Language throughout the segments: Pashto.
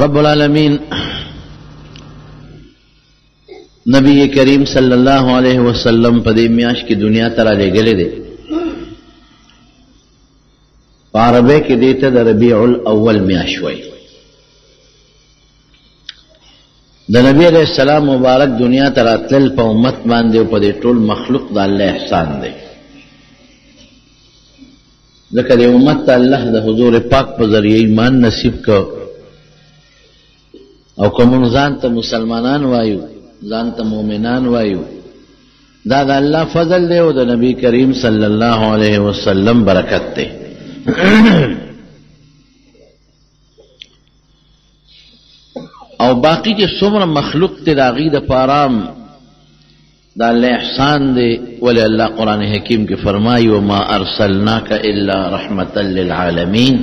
رب العالمین نبی کریم صلی اللہ علیہ وسلم په دې میاشت کې دنیا ته رالیږلی دی. په عربی کې دې ته د ربیع الاول میاشت وایي. د نبی علیہ السلام مبارک دنیا ته راتلل په امت باندې او په دې ټول مخلوق د الله احسان دی. ځکه دې امت ته الله د حضور پاک په ذریعه ایمان نصیب کړ او که موږ ځان ته مسلمانان وایو، ځان ته مؤمنان وایو، دا د الله فضل دی او د نبی کریم صلی الله علیه وسلم برکت دی. او باقی چې څومره مخلوق ته د هغې دپاره د الله احسان دی. ولی الله قرآن حکیم کې فرمایي وما ارسلناک الا رحمتا للعالمین،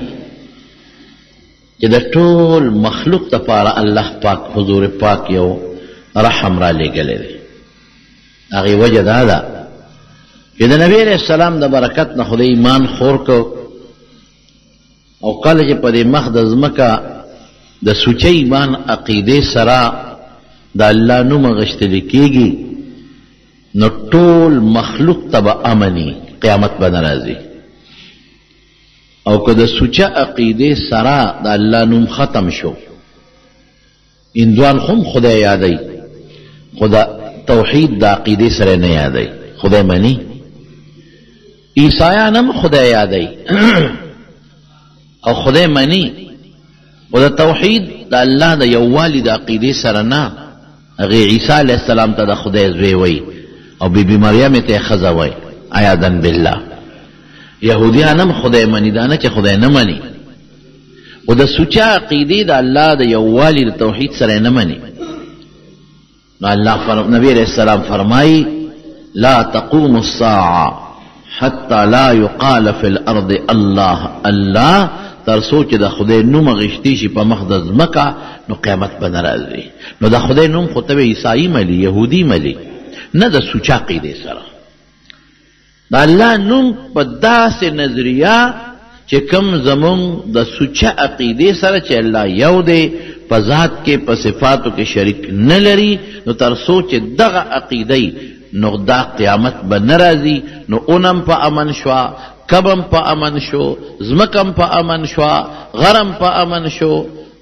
چې د ټول مخلوق دپاره الله پاک حضور پاک یو رحم را لېږلی دی. هغې وجه دا ده چې د نبی علیه السلام د برکت نه خدای ایمان خور کو او کله چې په دې مخ د ځمکه د سوچه ایمان عقیدې سره د الله نوم اغشتلی کېږي نو ټول مخلوق ته به امني، قیامت به نه راځي. او که د سوچه عقیدې سره د الله نوم ختم شو، هندوان هم خدای یادوي خو د توحید د عقیدې سره نه یادوي، خدای مني. عیسایان هم خدای یادوي او خدای مني، خو د توحید د الله د یووالي د عقیدې سره نه. هغې عیسی علیه السلام ته د خدای زوی وایي او بیبي مریم ته یې ښځه وایي، عیاذا بالله. یهودیان هم خدای مني، دا نه چې خدای نه مني، خو د سوچه عقیدې د الله د یووالي د توحید سره نه مني. نو الله نبی علیہ السلام فرمائی لا تقوم الساعة حتى لا يقال في الارض الله الله، تر سوچ د خدای نوم غشتي شي په مخ د ځمکه نو قیامت به نه راځي. نو د خدای نوم خو ته عیسائی ملي، یهودي ملي، نه د سوچه عقیدې سره. د الله نوم په داسې نظریه چې کوم زمونږ د سوچه عقیدې سره چې الله یو دی، په ذات کې په صفاتو کې شریک نه لري، نو تر څو چې دغه عقیده نو دا قیامت به نه راځي. نو اونم په امن شوه، کبم په امن شو، ځمکم په امن شوه، غرم په امن شو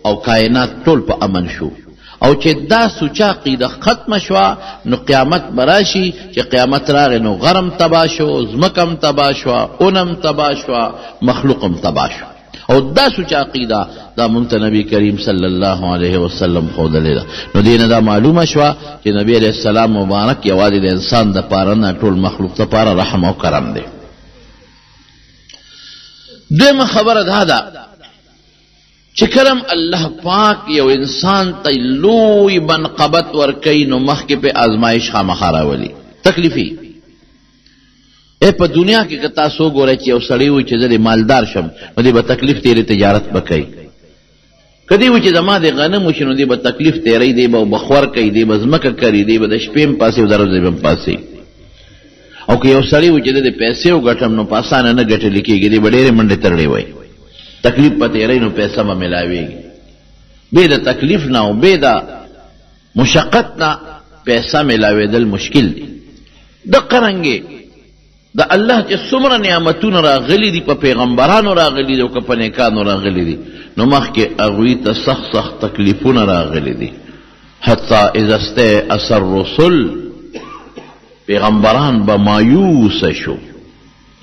او کائنات ټول په امن شو. او چې دا سوچه عقیده ختم شوه نو قیامت براشي. چې قیامت راغی نو غرم تباه شو، ځمکم تباه شوه، اونم تباه شوه، مخلوقم تباه شو. او دا سوچه عقیده دا مونږ ته نبی کریم صلی الله علیه وسلم ښودلې ده. نو دې نه دا معلومه شوه چې نبی علیه السلام مبارک یوازې د انسان دپاره نه ټول مخلوق دپاره رحم او کرم دی. دویمه خبره دا ده چې کرم الله پاک یو انسان ته لوی منقبت ورکوي نو مخکې په آزمایش خامخا راولي، تکلیفي. په دنیا کې که تاسو ګورئ چې یو سړی وي چې زه د مالدار شم نو دی به تکلیف تیری تجارت به کوي. که دی وي چې زما د غنم وشي نو دی به تکلیف تیری، دی به بخور کوي، دی به ځمکه کري، دی به د شپې هم پاسې او د ورځې هم پاسې. او که یو سړی وي چې د پیسې وګټم نو په اسانه نه ګټلی کېږي، دی به ډېرې منډې ترړې وایي، تکلیف په تیری نو پیسه به ملاویږي. بې د تکلیف نه او بې د مشقت نه پیسه ملاوېدل مشکل دی. دقه رنګې د الله چې څومره نعمتونه راغلي دي، په پیغمبرانو راغلي دي او که په نیکانو راغلي دي، نو مخکې هغوی ته سخت سخت تکلیفونه راغلي دي. حتی اذا استیأس الرسل، پیغمبران به مایوسه شو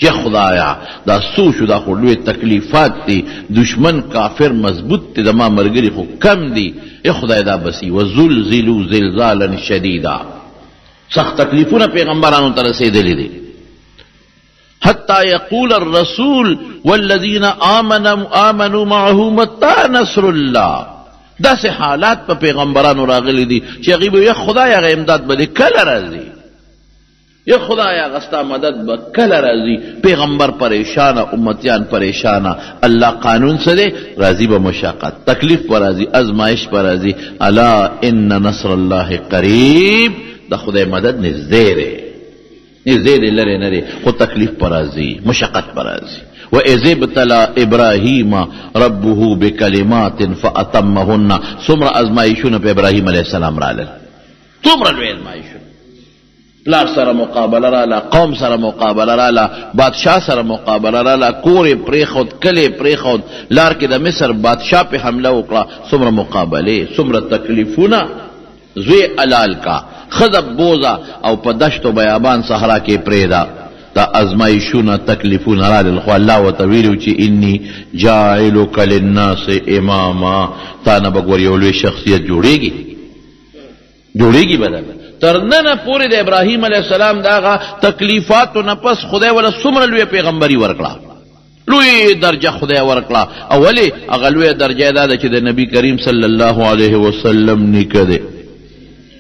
چې خدایا دا څو شو، دا خو لوی تکلیفات دي، دشمن کافر مضبوط دی، د ما ملګري خو کم دي، ای خدای دا بسی. وزلزلوا زلزالا شدیدا، سخت تکلیفونه پیغمبرانو ته رسېدلي دي. حتى يقول الرسول والذين آمنوا معه متى نصر الله، داسې حالات په پیغمبرانو راغلي دي چې هغوی به یا خدای هغه امداد به دې کله راځي، یا خدای هغه ستا مدد به کله راځي. پیغمبر پریشانه، امتیان پریشانه. الله قانون څه دی؟ راځي به مشقت، تکلیف به راځي، ازمایش به راځي. الا ان نصر الله قریب، د خدای مدد نږدې دی، نږدې دی، لرې نه دی، خو تکلیف به راځي، مشقت به راځي. وَإِذِ ابْتَلَى إِبْرَاهِيمَ رَبُّهُ بِكَلِمَاتٍ فَأَتَمَّهُنَّ سمر ازمائشون پہ ابراہیم علیہ السلام رالل تمر لوی ازمائشون پلار سره مقابله رالا قوم سره مقابله رالا بادشاہ سره مقابله رالا کور پریخود کلی پریخود لار کې د مصر بادشاہ په حمله وکړه سمر مقابله سمر تکلیفونه زوی علال کا خذب بوزا او په دشت و بیابان صحرا کې پریدا دا ازمایشونه تکلیفونه رالل خو الله وتویلو چې انی جاعلک للناس اماما تا نه بګور یو لوی شخصیت جوړیږي بدل ترنن پوری د ابراهیم علیہ السلام داغه تکلیفات نه پس خدای ولا سمر لوی پیغمبري ورکړه لوی درجه خدای ورکړه اولی هغه لوی درجه دا چې د نبی کریم صلی الله علیه وسلم نکده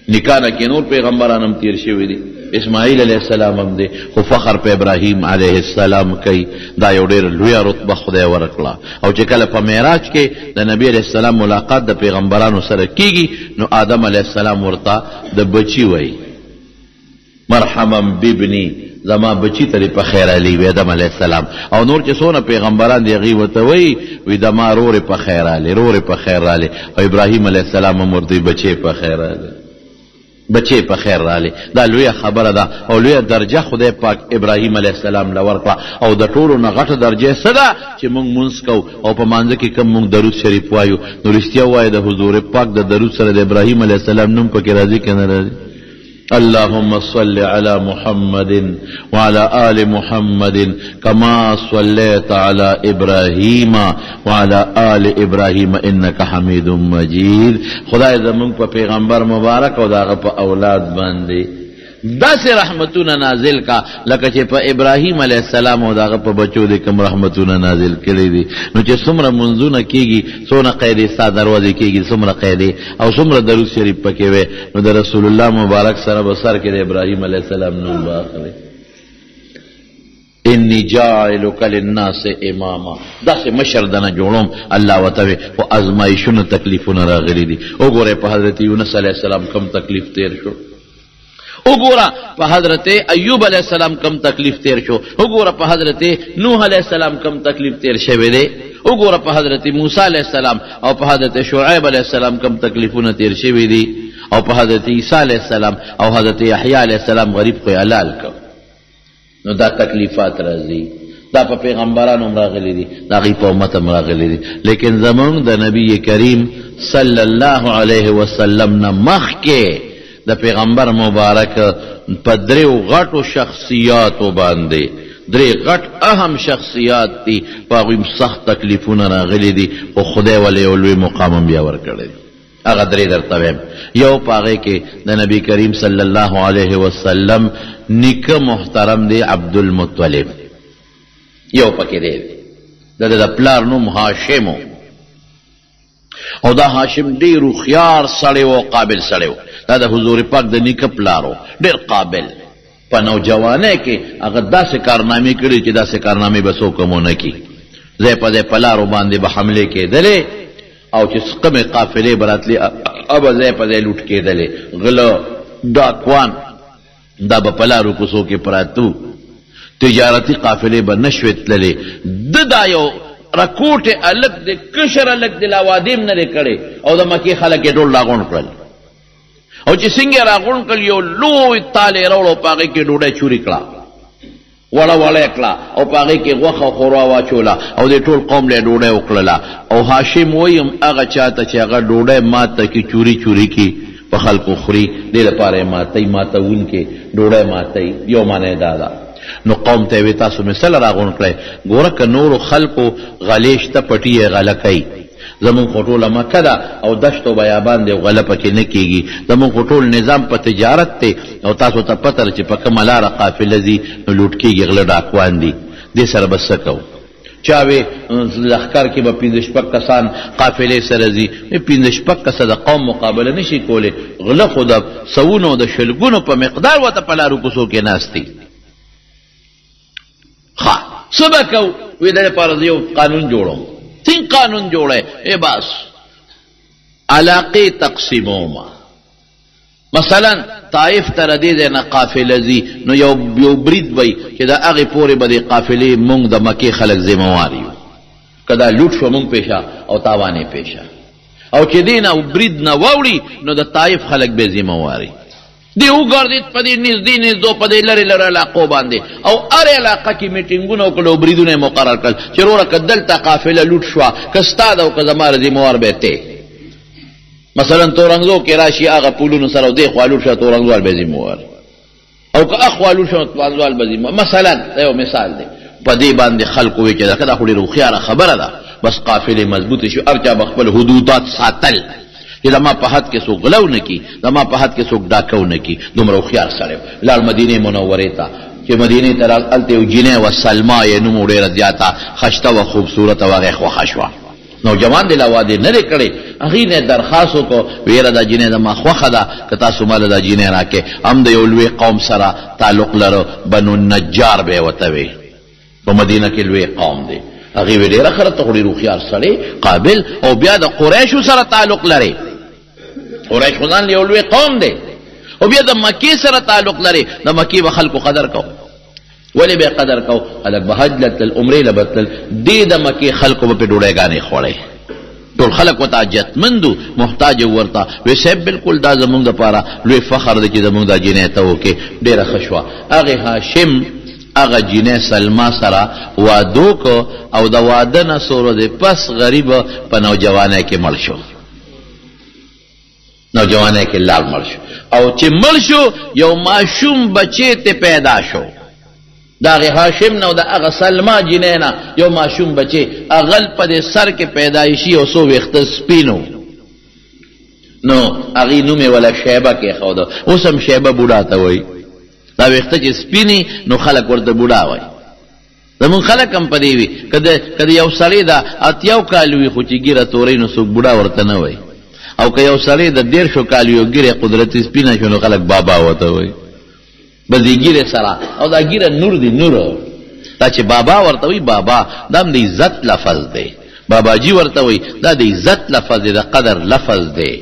نکانه کې نور پیغمبران هم تیر شوی دي اسماعیل علیہ السلام هم دی خو فخر په ابراهیم علیہ السلام کوي دا یو ډېر لوی رتبه خدای ورکړه او چې کله په معراج کې د نبی علیہ السلام ملاقات د پیغمبرانو سره کیږي نو آدم علیہ السلام ورته د بچی وای مرحبا بابنی زما بچی ته په خیر علی وی آدم علیہ السلام او نور چې څونه پیغمبران دی غي وته وی د ما رور په خیر علی رور په خیر علی او ابراهیم علیہ السلام هم ورته بچی په خیر علی بچے په خیر رالی دا لویه خبره ده او لویه درجه خدای پاک ابراهیم علیہ السلام لورکړه او د ټولو نه غټه درجه څه ده چې موږ مونځ کوو او په مانځه کې کوم موږ درود شریف وایو نو رښتیا وایي د حضور پاک د درود سره د ابراهیم علیہ السلام نوم پکې راځي که نه راځي اللهم صل على محمد وعلى آل محمد كما صليت على إبراهيم وعلى آل إبراهيم إنك حميد مجيد خدای زمون په پیغمبر مبارک او داغه په اولاد باندې داسې رحمتونه نازل کا لکه چې په ابراهیم علیہ السلام او داغه په بچو دې کوم رحمتونه نازل کړي دي نو چې څومره منځونه کیږي څونه قیدې ستا دروازې کیږي څومره قیدې او څومره درود شریف پکې وي نو د رسول الله مبارک سره به سر کې د ابراهیم علیہ السلام نوم واخلي انی جاعلک للناس اماما داسې مشر دنه جوړوم الله وتوی خو ازمایښونه تکلیفونه راغلي دي وګورئ په حضرت یونس علیہ السلام کم تکلیف تیر شو وګوره په حضرت ایوب علیہ السلام کم تکلیف تیر شو وګوره په حضرت نوح علیہ السلام کم تکلیف تیر شوی دی وګوره په حضرت موسی علیہ السلام او په حضرت شعیب علیہ السلام کم تکلیفونه تیر شوی دي او په حضرت عیسی علیہ السلام او حضرت یحیی علیہ السلام غریب خو حلال کو نو دا تکلیفات راځي دا په پیغمبرانو راغلي دي دا غي په امت راغلي دي لیکن زمون د نبی کریم صلی الله علیه وسلم نه مخکې د پیغمبر مبارک په دریو غټو شخصیاتو باندې درې غټ اهم شخصیات دي په هغوی سخت تکلیفونه راغلي دي خو خدای ولې یو لوی مقام بیا ورکړی هغه درې درته وایم یو په هغې کې د نبی کریم صلی الله علیه وسلم نیکه محترم دی عبدالمطلب یو پکې دی د پلار نوم هاشم او دا هاشم ډېر هوښیار سړی و قابل سړی و دا د حضور پاک د نیکه پلارو ډېر قابل په نوجوانۍ کې هغه داسې کارنامې کړي چې داسې کارنامې به څوک هم ونه کړي ځای په ځای په لارو باندې به حملې کېدلې او چې کمې قافلې به راتلې به ځای په ځای لوټ کېدلې غله ډاکوان دا به په لارو کوڅو کې پراتو تجارتي قافلې به نه شوې تللې دا یو رکوټې الک د کشر الک د لاوادیم نه دی کړی او د مکې خلک یې ډول راغونډ کړل او چې څنګه راغونډ کړل یو لوی تالې راوړو په هغې کې ډوډۍ چوري کړه وړه وړه یې کړه او په هغې کې غوښه خورا واچوله او د ټول قوم له ډوډۍ وکړله او هاشم ویم هغه چاته چې هغه ډوډۍ ماته کې چوري چوري کې په خلکو خوري دې لپاره یې ماتوي ماتوونکې ډوډۍ ماتوي یو معنی دا ده نو قوم ته وی تاسو مثال راغون کړئ ګوره که نورو خلکو غلیش ته پټي یې غله کوي زمون خو ټوله مکه ده او دشت و بیابان دی غله پکې نه کېږي زمون خو ټول نظام په تجارت دی او تاسو ته پته ده چې په کومه لاره قافله ځي نو لوټ کېږي غله ډاکوان دي دې سره به څه کوو چا وی لښکر کې به 5-6 کسان قافلې سره ځي 5-6 کسه د قوم مقابله نشي کولی غله خو د سوونو د شلګونو په مقدار ورته په لارو کوڅو کې ناست دي څه به کوو وی د لپاره زه یو قانون جوړوم څنګه قانون جوړی ای بس علاقې تقسیموما مثلا طائف ته دې ځای نه قافله ځي نو یو برید وی چې د هغې پورې به د قافلې مونږ د مکې خلک ذموار یو، که دا لوټ شو مونږ پیشه او تاوان یې پیشه، او چې دې نه برید نه واوړي نو د طائف خلک به ذمواري. دی وګرځېد په دې نږدې په دې لرې لرې علاقو باندې، او هر علاقه کې میټینګونه وکړل او بریدونه یې مقرر کړل چې وروره که دلته قافله لوټ شوه که ستا ده او که زما ذموار به ته. مثلا تورنګزو کې راشي هغه پولونو سره او دې خوا لوټ شوه تورنګزوال به ذموار، او که اخوا لوټ شوه تورنګزوال به ذموار. مثلا دا یو مثال دی. په دې باندې خلکو وایي چې دا خو ډېره هوښیاره خبره ده، بس قافلې مضبوطې شو، هر چا به خپل حدودات ساتل چې زما په حد کې څوک غلو نه کي، زما په حد کې څوک ډاکو نه کي. دومره هوښیار سړی لاړ مدینې منورې ته، چې مدینې ته راغل هلته یو جینۍ وه سلما یې نوم ډېره زیاته خشته وه خوبصورته وه، هغې خوښه شوه. نوجوان دی لا واده نه دی کړی، هغې نه درخواست وکړو ویره دا جینۍ زما خوښه ده که تاسو ماله دا جینۍ راکې. هم د یو لوی قوم سره تعلق لرو، بنو النجار به یې ورته وی، په مدینه کې لوی قوم دی. هغې وی ډېره ښه ته خو ډېر هوښیار سړی قابل، او بیا د قریشو سره تعلق لري. قریش خو ځان یو لوی قوم دی، او بیا د مکې سره تعلق لري. د مکې به خلکو قدر کو. ولې به قدر کو؟ خلک به حج لتل، عمرې له به تلل، دې د مکې خلکو به پې ډوډۍ خوړی. ټول خلک ورته حاجتمندو، محتاج ورته. وی صاحب بالکل دا زمونږ دپاره لوی فخر دی چې زمونږ دا جینۍ ته وکړې، ډېره ښه شوه. هغې هاشم هغه جینۍ سلما سره واده وکړو، او د واده نه څو ورځې پس غریب په نوجوانی کې مړ شو. نوجوانی کې لال مړ شو، او چې مړ شو یو ماشوم بچی ته پیدا شو. د هغې هاشم نه او د هغه سلما جینۍ نه یو ماشوم بچی، اغل په دې سر کې پیدایشي او څو ویښته سپینو، نو هغې نوم یې وله شیبه کېښوده. اوس هم شیبه بوډا ته وایي. دا ویښته چې سپینې نو خلک ورته بوډا وایي. زمونږ خلک هم په دې وي، که د یو سړی د 80 کالو وي خو چې ږیره تورۍ نو څوک بوډا ورته نه وایي، او که یو سړی د 150 کالو یو ږیره قدرتي سپینه شو نو خلک بابا ورته وایي. بس دې ږیرې سره، او دا ږیره نور دی، نور دا چې بابا ورته وایي، بابا دا هم د عزت لفظ دی. باباجي ورته وایي، دا د عزت لفظ دی، د قدر لفظ دی.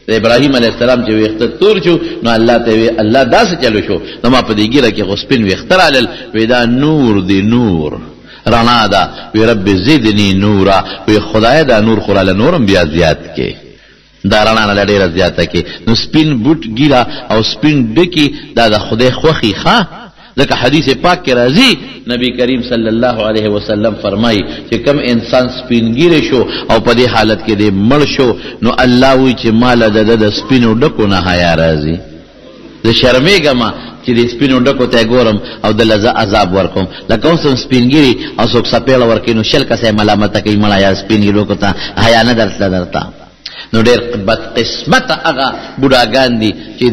د ابراهیم علیه السلام چې ویښته تور شو نو الله ته وی الله داسې چلو شو، زما په دې ږیره کې خو سپین ویښته رالل. وی دا نور دی، نور رڼا ده. وی رب زدني نورا، وی خدای دا نور خو راله نورم بیا زیات کې، دا رڼا نه ډېره زیاته کې. نو سپین بوټ ږیره او سپین ډکي دا د خدای خوښي ښه. ځکه حدیث پاک کې راځي نبی کریم صلی الله علیه وسلم فرمایي چې کم انسان سپینګیری شو او په دې حالت کې دې مړ شو نو الله وایي چې ماله د سپینو ډکو نه حیا راځي. زه شرمېږم چې د سپینو ډکو ته ګورم او د لزه عذاب ورکوم. لکه اوس هم سپینګیري او څوک سپېړه ورکوي نو شل کسه یې ملامته کوي، مړه یا سپینګیرو کو ته حیا نه درته. نو ډېر بدقسمته هغه بوډاګان دي چې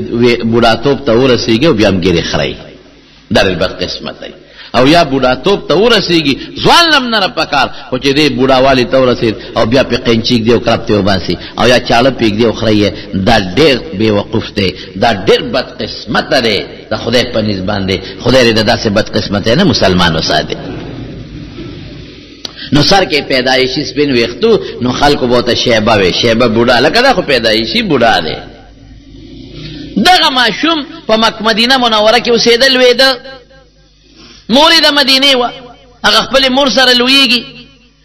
بوډاتوب ته ورسېږي او بیا هم ګیرې خرئ. دا ډېر بدقسمت دی. او یا بوډاتوب ته ورسېږي ځوان هم نه پکار، خو چې دی بوډاوالي ته ورسېد او بیا پې قینچیک دی او کرپ ته وباسي او یا چاړه پرېږدي او خرئ یې، دا ډېر بېوقوف دی، دا ډېر بدقسمته دی د خدای په نسبت باندې. خدای دې د داسې بدقسمتی نه مسلمان وساتي. نو سر کې پیدایشي سپین ویښتو نو خلکو به ورته شیبه وی، شیبه بوډا، لکه دا خو پیدایشي بوډا دی. دغه ماشوم په مدینه منوره کې اوسېدل ویده، مور یې د مدینې وه، هغه خپلې مور سره لویږي.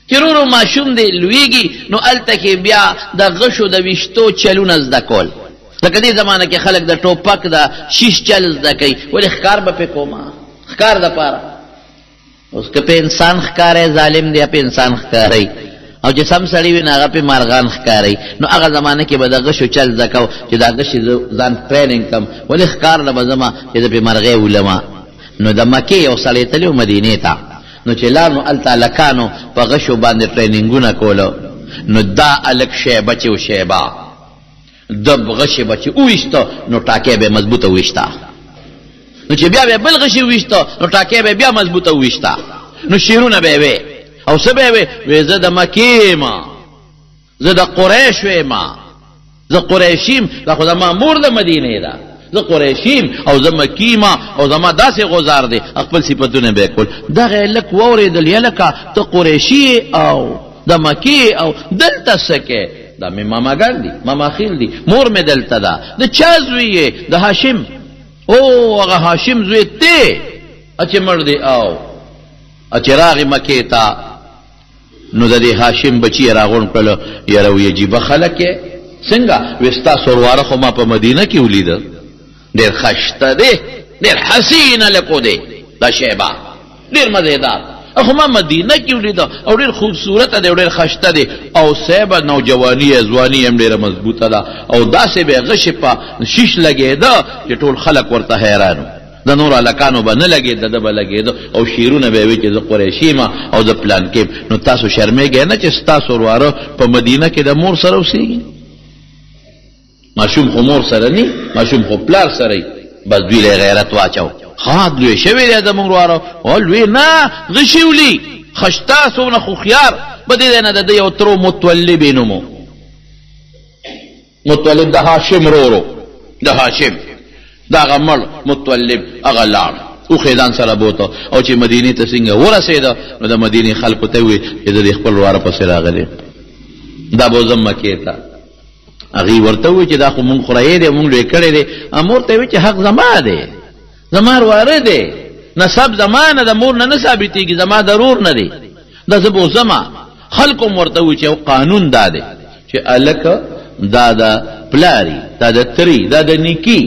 چې ورو ماشوم دی لویږي نو هلته کې بیا د غشو د ویښتو چلونه زده کول. لکه دې زمانه کې خلک د ټوپک د شیش چل زده کوي. ولې ښکار به پې کومه، ښکار دپاره. اوس که په انسان ښکاری ظالم دی، په انسان ښکاری، او چې سم سړی وي نو هغه پې مارغان ښکاری. نو هغه زمانه کې به د غشو چل زده کو چې دا غشې ځان ټریننګ کړم، ولې ښکار نه به ځمه چې زه پې مرغۍ ولمه. نو د مکې یو سړی تللی و مدینې ته، نو چې لاړ نو هلته هلکانو په غشو باندې ټریننګونه کولو. نو دا هلک شیبه چې و شیبه د غشې به چې وویشته نو ټاکی به یې مضبوطه وویشته. نو چې بیا به بل غشي وویشته نو ټاکی به بیا مضبوطه وویشته. نو شعرونه به یې وی، او څه به یې وی؟ زه د مکې یم، زه د قریش یم، زه قریشیم، دا خو زما مور د مدینې ده، زه قریشیم او زه مکیم او زما داسې غزار دی. خپل صفتونه به یې کول. دغه هلک واورېدل، یلکه ته قریشي او د مکې او دلته څه کې؟ دا مې ماماګان دي ماماخیل دي مور مې دلته ده د چا زوی یې د هاشم او هغه هاشم زوی ته چې مړ دی او چې راغی مکې ته نو د دې هاشم بچی راغون کړل یاره وی عجیبه خلک یې څنګه وستا سورواره خو ما په مدینه کې ولیده ډېر خشته دی ډېر حسینه لکو دی دا شیبه ډېر مزیدار اخو ما مدینه کې ولیده او ډېر خوبصورته دی او ډېر خشته دی او صحبه نوجواني ځواني هم ډېره مضبوطه ده او داسې به غشې په شیش لګېده چې ټول خلک ورته حیرانو د نور هلکانو به نه لګېده ده به لګېده او شعرونه به یې وي چې زه قریشي یم او د پلان کې نو تاسو شرمېږئ نه چې ستاسو ورواره په مدینه کې د مور سره اوسېږي ماشوم خو مور سره نی ماشوم خو پلار سره ای بس دوی له غیرت واچو خاد لوی شوی دی د مونږ ورواره او لوی نه غشیولی خشتا سونه خو خيار بده نه د یو ترو متولب نومو متولب د هاشم رورو د هاشم دا غمل متولب اغلان او خیدان سره بوته او چې مدینه ته څنګه ورسېده نو د مدینه خلکو ته وی چې د خپل ورواره پسې راغلي دا بو زم کېتا اغي ورته وی چې دا خو مونږ خورای دی مونږ لوي کړی دی امور ته وی چې حق زما دی زمار وارد دی نسب زمانه د مور نه ثابتېږي زما ضرور نه دی دا زبو زما خلکو ورته وی چې قانون دا دی چې الک دا د پلاری دا د تری دا د نیکی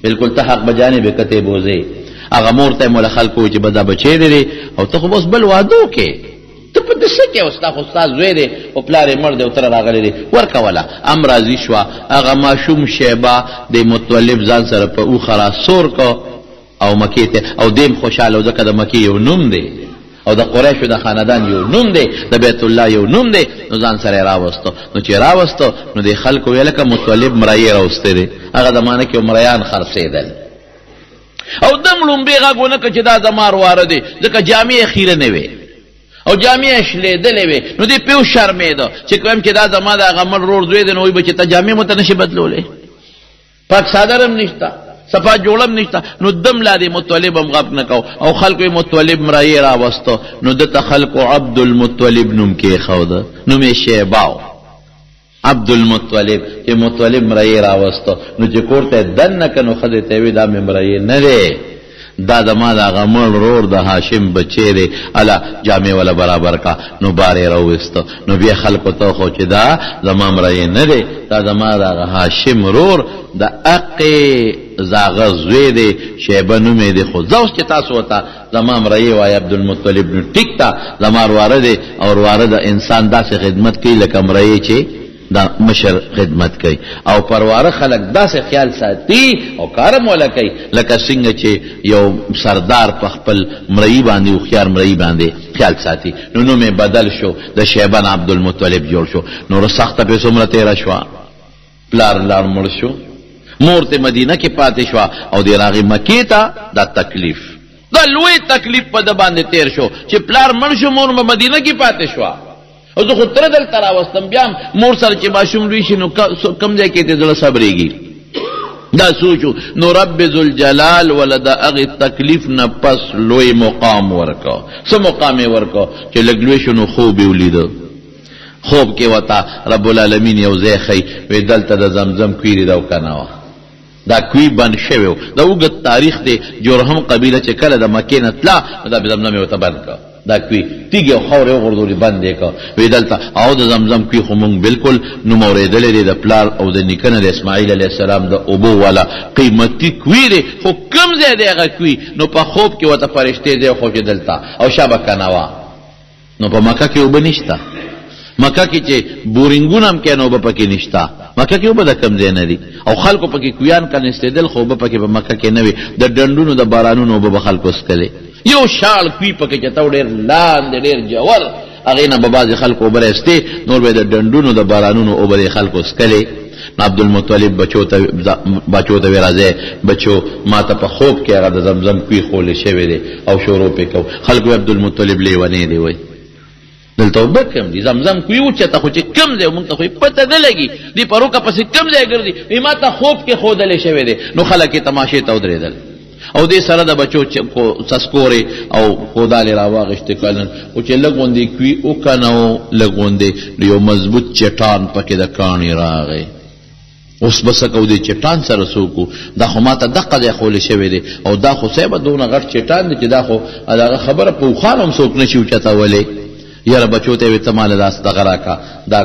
بالکل ته حق بجانب کته بوزي هغه مور ته مول خلکو چې بدا بچی دی او ته خو بس بل وادو کې ته په دسه کې استاد زوی دی او پلار مړ دی او تر راغلی دی ورکا ولا امراضی شو هغه ماشوم شیبه د متولب ځان سره په او خرا سور کو او مکی ته او دیم خوشاله او ځکه د مکی یو نوم دی او د قریشو د خاندان یو نوم دی د بیت الله یو نوم دی نو ځان سره راوستو نو چې راوستو نو د خلکو ویل ک متولب مرای راوسته دی هغه زمانه کې مریان خرڅېدل او دملم بیغه غونه ک چې دا زمار وارده ځکه جامع خیره نه وي او جامع شلې دلې وي نو دی پیو شرمېده چې کوم چې دا زما د غمل رور دوی دی نو وي چې ته جامع مت نشي بدلولې پاک صادرم نشتا صفا جوړم نشتا نو دم لا دی متولب هم غب نکاو او خلکو متولب مرای را وستو نو د خلکو عبد المطلب نوم کې خود نو می شیباو عبد المطلب چې متولب مرای را وستو نو چې کوړته دن کنو خدای ته وی دا مرای نه دی دا د ما دا غمل رور د هاشم بچی دی الا جامع ولا برابر کا نو بارې راوستو نو بیا خلکو ته خو چې دا زما مرای نه دی دا د ما دا هاشم رور د اقی زاغه زوی دی شیبه نومې دی خو زوس چې تاسو وته زما مرای وای عبد المطلب نو ټیک تا زما ورواره دی او ورواره د انسان داسې خدمت کوي لکه مرای چې دا مشر خدمت کوي او پرواره خلک داسې خیال ساتي او کارم ولا کوي لکه څنګه چې یو سردار په خپل مرئی باندې او خيار مرئی باندې خیال ساتي نو نومه بدل شو د شیبان عبد المطلب جوړ شو نور سخته په څومره تیر شو پلار لار مړ شو مور ته مدینه کې پاتې شو او د راغي مکې ته دا تکلیف دا لوی تکلیف په د باندې تیر شو چې پلار مړ شو مور مدینه کې پاتې شو او زه خو تر دل تر واستم بیا مور سره چې ماشوم لوی شي نو کم ځای کې ته زړه صبرېږي دا سوچو نو رب ذل جلال ولدا اغه تکلیف نه پس لوی مقام ورکو سو مقام ورکو چې لګلوي شنو خوب ولید خوب کې وتا رب العالمین یو ځای خي وې دلته د زمزم کوي دا وکناوه دا کوي بند شوی دا وګت تاریخ دی جرهم قبیله چې کله د مکې نه تلا دا زمزم یو تبان کا دا کوي تیګه خوره غردوري باندې کا وې دلته او د زمزم کوي خو مونږ بالکل نو موریدل دي د پلار او د نیکنه د اسماعیل علیه السلام د ابو والا قیمتي کوي دي خو کم ځای دی هغه کوي نو په خوب کې وته فرشته دی خو دلته او شبکه نوا نو په مکه کې وبنيشتا مکه کې چې بورینګون هم کینو په پکې نشتا مکه کې وبد کم ځای نه دي او خلکو پکې کویان کنه استدل خو په پکې په مکه کې نه وي د ډندونو د بارانونو په خلکو اسکله یو شال کوي پکې چې تا ډېر لاندې ډېر جوړ هغه نه به بعض خلکو برسته نور به د ډندونو د بارانونو او به خلکو اسکله عبد المطلب بچو ته راځي بچو ما ته په خوب کې هغه د زمزم کوي خولې شوی دی او شروع پکاو خلکو عبد المطلب لیوانه دی وای دلته وبکم دي زمزم کوي او چې ته خو چې کم ځای مونږ ته خو پته نه لګي دی پروکه پسې کم ځای ګرځي ما ته خوب کې خودلې شوی دی نو خلک تماشه ته ودرېدل او دې سره د بچو سسکورې او کودالې راواغېشتې کلن او چې لږ غوندې کوي وکنه لږ غوندې یو مضبوط چټان پکې د کاڼي راغی. اوس به څه کوو دې چټان سره څوک دا خو ما ته دقه دی ښولی شوی دی او دا خو صاحبه دونه غټ چټان دی چې دا خو دغه خبره په اوښان هم څوک نه شي اوچتولی. یاره بچو ته یې وې ته ماله داس دغه راکه دا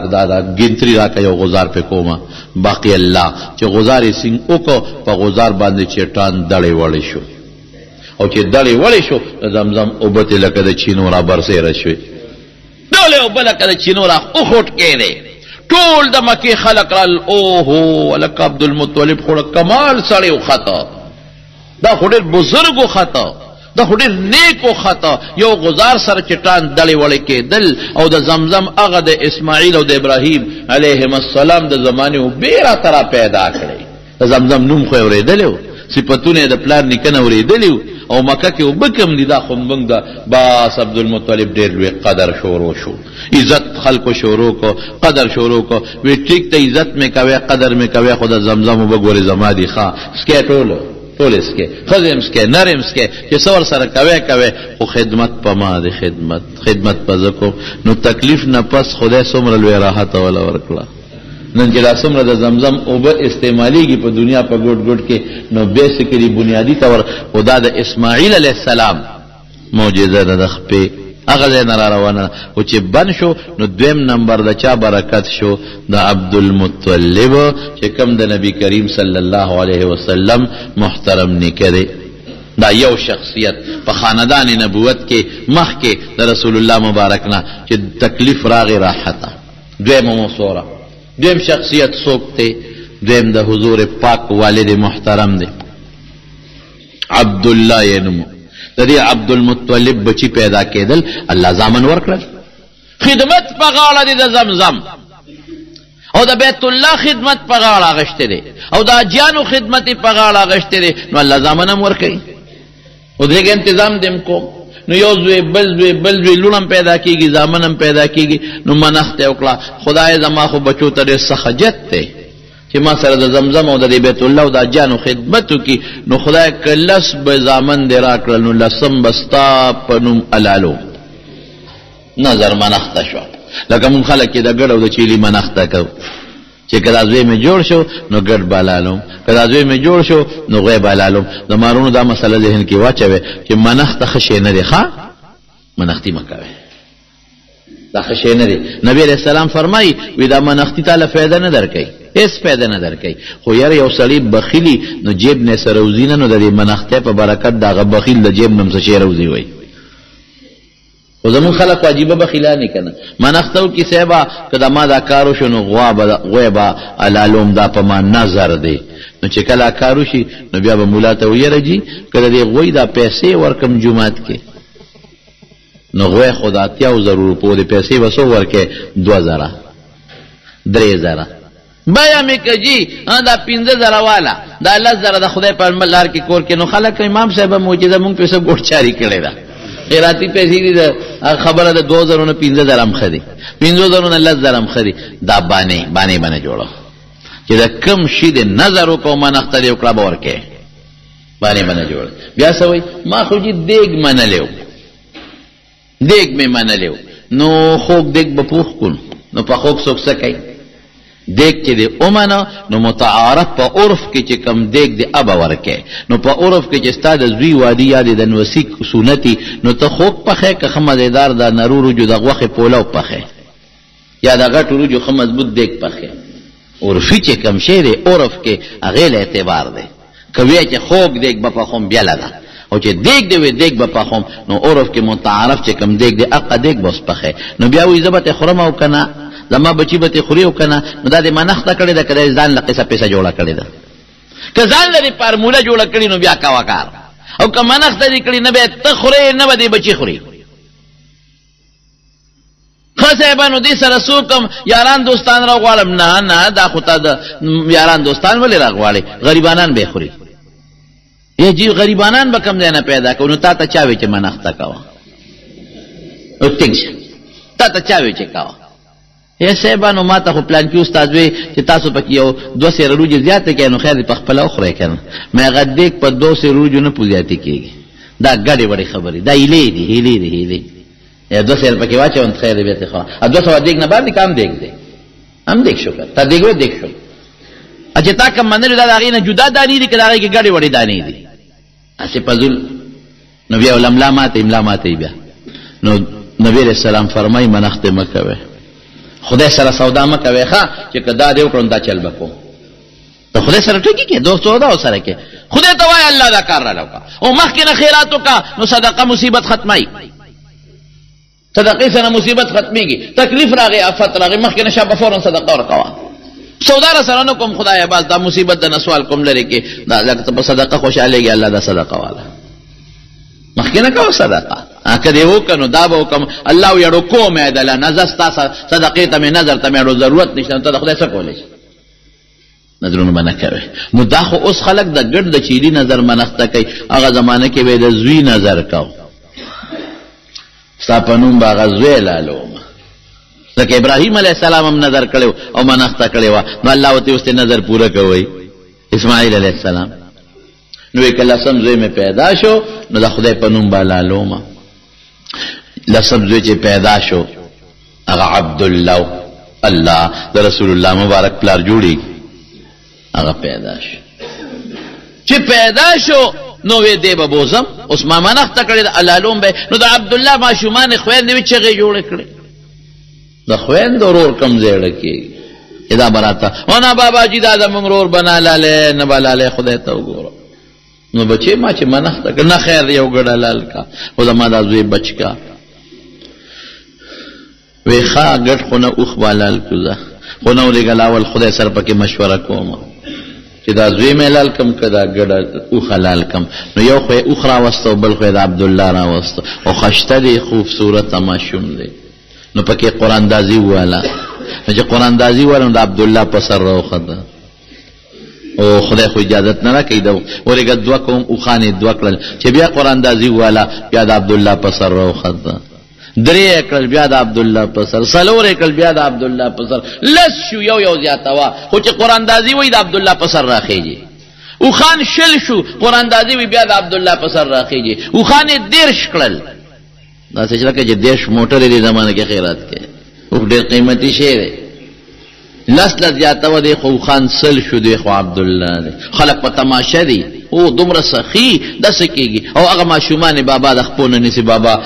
ګنتري راکه یو غزار پې کومه. باقي الله چې غزار یې سینګ وکړو په غزار باندې چټان دړې وړې شو او چې دړې وړې شو د زمزم اوبه تې لکه د چینو را برسېره شوې. ډولې اوبه لکه د چینو را وخوټ کېدې. ټول د مکې خلق رال اوهو ولکه عبدالمطلب خو کمال سړی وخته. دا خو ډېر بزرګ وخته، دا خو ډېر نیک وخته. یو غزار سره چټان دړې وړې کېدل او د زمزم هغه د اسماعیل او د ابراهیم علیهم السلام د زمانې اوبې راته را پیدا کړې. د زمزم نوم خو یې اورېدلی و، صفتونه یې د پلار نیکه اورېدلي و او مکه کې اوبه کم دي. دا خو موږ د باس عبدالمطلب ډېر لوی قدر شروع شو، عزت خلکو شروع کو، قدر شروع کو. وی ټیک ته عزت مې کوې قدر مې کوې خو د زمزم اوبه ګورې زما دي ښه سکې ټول اسکے خزم اسکے نرم اسکے چې څور سره کوي خو خدمت په ما دی، خدمت په زکو نو تکلیف نه پس خدای څومره لوی راحت ولا ورکړه. نن چې دا څومره د زمزم اوبه استعمالیږي په دنیا په ګوټ ګوټ کې نو بیسیکلی بنیادی طور خدا د اسماعیل علیه السلام معجزه ده د خپې هغه ځای نه را روانه او چې بند شو نو دویم نمبر د چا برکت شو د عبدالمطلب چې کم د نبی کریم صلی الله علیه وسلم محترم نیکه دی. دا یو شخصیت په خاندان نبوت کې مخکې د رسول الله مبارک نه چې تکلیف راغی راحته. دویم موصوره دویم شخصیت څوک دی؟ دویم د حضور پاک والد محترم دی عبدالله یې نوم. د دې عبدالمطلب بچی پیدا کېدل الله زامن ورکړل. خدمت په غاړه دی د زمزم او د بیت الله خدمت په غاړه اغشته دی او د اجیانو خدمت په غاړه اغشته دی نو الله زامن هم ورکړي او دغه تنظیم دیم کو نو یو زوی بل زوی لونم پیدا کیږي زامن هم پیدا کیږي. نو منښت وکړه خدای زما خو بچو ته ډېر سخجت دی چې ما سره د زمزم او د بیت الله او د اجانو خدمت وکړي نو خدای کلس به زامن دې راکړل نو لسم بستا په نوم الالو نظر منښته شو. لکه مونږ خلک چې د ګډ او د چیلي منښته کوو چې که دا زوی مې جوړ شو نو ګډ به لالوم، که دا زوی مې جوړ شو نو غوی به لالوم. د مارونو دا مسله ذهن کې واچوئ چې منښته ښه شی نه دی. ښه منښتي مه کوئ، دا ښه شی نه دی. نبی علیه السلام فرمایي وی دا منښتي تاله فایده نه درکوي، هیڅ فایده نه درکوي. خو یاره یو سړی بخیلي نو جیب نه سره روزي نه نو د دې منښتۍ په برکت د هغه بخیل د جیب نه هم څه شی روزي وایي. خو زمون خلق عجیبه بخیلانی کنه منښتو کی صاحبہ کدا ما دا کارو شنو غوا با علالوم دا په ما نظر دی نو چې کله کارو شي نو بیا به مولا ته ویره جی کله دی غوی دا پیسې ورکم جمعات کې نو غوی خدا ته او ضرور په دې پیسې وسو ورکه 2000 3000 بیا مې کجی دا 15000 والا دا 10000 د خدای په لار کې کور کې نو خلک امام صاحب معجزه مونږ پیسې ګوټ چاری کړی دا خیراتی پیسې دي خبره د 2000 نه 15000 هم خدي 15000 نه 10000 هم خدي. دا باندې جوړه چې دا کم شي د نظر کو منښت دی وکړه ورکه باندې جوړ. بیا سوي ما خو دې دیګ منلیو دیګ مې منلیو نو خوک دیګ به پوخ کول نو په خوک څوک سکای دیګ چې دی اومنه نو متعارف په عرف کې چې کم دیګ دی ابا ورکه نو په عرف کې چې ستاد زوی وادي یاد د نوسیک سنتي نو ته خوک پخې که خمدار د نرورو جو د غوخه پولاو پخې یا د غټو جو خم مضبوط دیګ پخې عرفي چې کم شی دی عرف کې هغه له اعتبار دی کوي چې خوک دیګ په خوم بیا لدا او چې دیګ دی وی دیګ په خوم نو عرف کې متعارف چې کم دیګ دی اقا دیګ بس پخې نو بیا وی زبته خرم او کنه زما بچی به خوري او کنه نو دا دې منښت کړي دا کړي ځان لقصه پیسې جوړه کړي دا که ځان لري فارموله جوړه کړي نو بیا کا وکړ او که منښت دې کړي نه به ته خوري نه به دې بچی خوري. خصيبانو دې سره سوکم یاران دوستان را غواړم نه دا خو ته د یاران دوستان ولې را غواړي غریبانان به خوري یی جی غریبانان به کم نه پیدا کو نو تا ته چاوي چې منښت کاوه او ټینګ تا ته چاوي چې کاوه یا صاحبانو ما ته خو پلان کې استاد وی چې تاسو پکې یو 2 سېره روجې زیاته کړئ نو خیر دې په خپله وخورئ که نه مې هغه دیګ په 2 سېره روجو نه پوزیاتې کېږي دا ګډې وړې خبرې دا هیلې یا 2 سېره پکې واچوم خیر دې بیا خوا 200 دیګ نه باندې کام دیګ دی هم دیګ شو تا دیګ و دیګ شو چې تا کوم منلو دا د هغې نه جدا دانې دي که د هغې کې ګډې وړې دانې دي هسې پزول نو بیا املا ماته بیا نو نبی علیہ السلام فرمای منخت مه کوئ خدای سره سودا مه کوئ ښه چې که دا دې وکړم دا چل به کوم ته خدای سره ټوکې کې دوست سودا ورسره کې خدای ته وایه الله دا کار راله وکړه او مخکې نه خیرات وکړه نو صدقه مصیبت ختموي صدقې سره مصیبت ختمېږي تکلیف راغی آفت راغی مخکې نه شابه فورا صدقه ورکوه سودا را سره نه کوم خدای باز دا مصیبت د نه سوال کوم لرې کې دا لکه ته په صدقه خوشحالېږي الله دا صدقه والا مخکې نه کوه صدقه که دې وکړه نو دا به وکړم الله ویړو کوم یې دله نظر ستا صدقې ته مې نظر ته مې اړو ضرورت نشته نو ته د خدای څه کولی شي نظرونه به نه کوې نو دا خو اوس خلک د ګډ د چیلي نظر منښته کوي هغه زمانه کې به یې د زوی نظر کو ستا په نوم به هغه زوی لالوم لکه ابراهیم علیه السلام هم نظر کړی او منښته کړې وه نو الله ورته اوس نظر پوره کوئ اسماعیل علیه السلام نو یې که لسم زوی مې پیدا شو نو د خدای په نوم به لالومه لسم زوی چې پیدا شو هغه عبدالله الله د رسول الله مبارک پلار جوړېږي هغه پیدا شو چې پیدا شو نو وی دی به بوزم اوس ما منښته کړې ده لالوم به نو د عبدالله ماشومان خویندې وي چغې جوړې کړې د خویند ورور کم زیړه کېږي دا به راته او نه بابا جي دا زمونږ ورور به نه لالی نه به لالی خدای ته وګوره نو بچې ما چې منښته کړه نه خیر یو ګډه لال کا خو زما دا زوی بچ کا وی ښه ګډ خو نه اوښ به لال کړو زه خو نه ولېږه اول خدای سره پکې مشوره کوم چې دا زوی مې لال کم که دا ګډه اوښه لال کم نو یو خو یې اوښ راوسته او بل خو یې د عبدالله راوسته او ښایسته دی خوبصورته ماشوم دی نو پکې قراندازي وواله نو چې قراندازي وواله نو د عبدالله په سر راوخته او خدای خو اجازت نه راکوي د ورېږه 2 کوم اوښانې 2 کړل چې بیا قراندازي وواله بیا د عبدالله په سر راوخته 3 کړل بیا د عبدالله په سر 4 کړل بیا د عبدالله په سر لس شو یو زیاته وه خو چې قراندازي وایي د عبدالله په سر راخېږي اوښان 60 شو قراندازي وایي بیا د عبدالله په سر راخېږي اوښانې 10 کړل داسې چې لکه چې 10 موټرې دې زمانه کې خیرات کې اوښ ډېر قیمتي شی دی لس زیاته وه دی خو اوښان 100 شو دی خو عبدالله دی خلک په تماشه دی او دومره سخي داسې کېږي او هغه ماشومان بابا د خپو نه نیسي بابا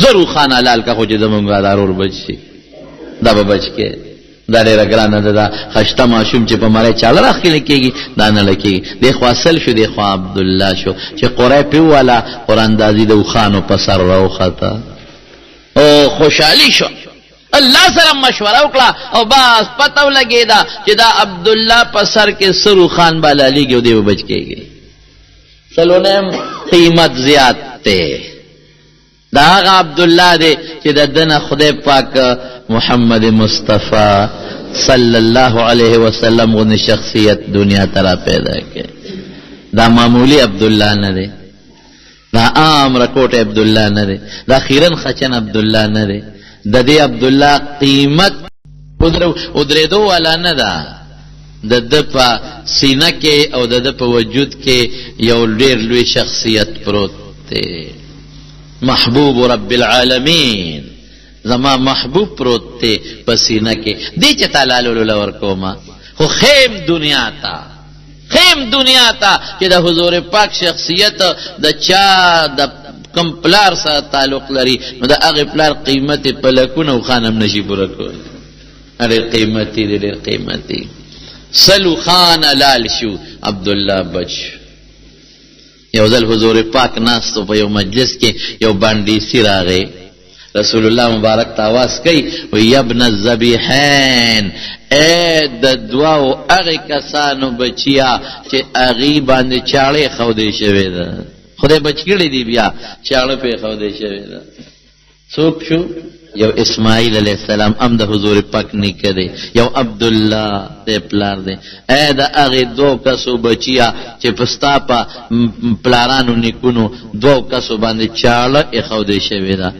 زر اوښان حلال که خو چې زمونږ دا ورور بچ شي دا به بچ کې دا ډېره ګرانه ده دا ښایسته ماشوم چې په مرۍ چاړه راښکلې کېږي دا نه لکېږي دی خو اصل شو دی خو عبدالله شو چې قری پې وواله قراندازي د اوښانو په سر راوخته او خوشحالي شو الله سره مشوره وکړه او بس پته ولګېده چې دا عبدالله په سر کې سرو خان به لالیږي او دی به بچ کېږي سلونیم قیمت زیات دی دا هغه عبدالله دی چې د ده نه خدای پاک محمد مصطفی صلی الله علیه وسلم غوندې شخصیت دنیا ته را پیدا کړي دا معمولی عبدالله نه دی دا عام رکوټ عبدالله نه دی دا خیرن خچن عبدالله نه دی د دې عبدالله قیمت ودرېدو والا نه ده د ده په سینه کې او د ده په وجود کې یو ډېر لوی شخصیت پروت دی محبوب رب العالمین زما محبوب پروت دی په سینه کې دی چې تا لالولو ورکومه خو خیم دنیا ته چې د حضور پاک شخصیت د چا د کم پلار سره تعلق لري نو د هغې پلار قیمت په لکونه اوښان هم نشي پوره کولی ډېر قیمتي دی ډېر قیمتي 100 اوښان حلال شو عبدالله بچ یو ځل حضور پاک ناستو په یو مجلس کې یو بانډیسي راغی رسول الله مبارک ته آواز کوي وی ابن الذبیحین ای د دوو هغې کسانو بچیا چې هغې باندې چاړې ښودې شوې ده خدای بچ کړی دی بیا چاړه پې ښودې شوې ده څوک شو یو اسماعیل علیه السلام هم د حضور پاک نیکه دی یو عبدالله دی پلار دی ای د هغې 2 کسو بچیا چې په ستا په پلارانو نیکونو 2 کسو باندې چاړه ایښودې شوې ده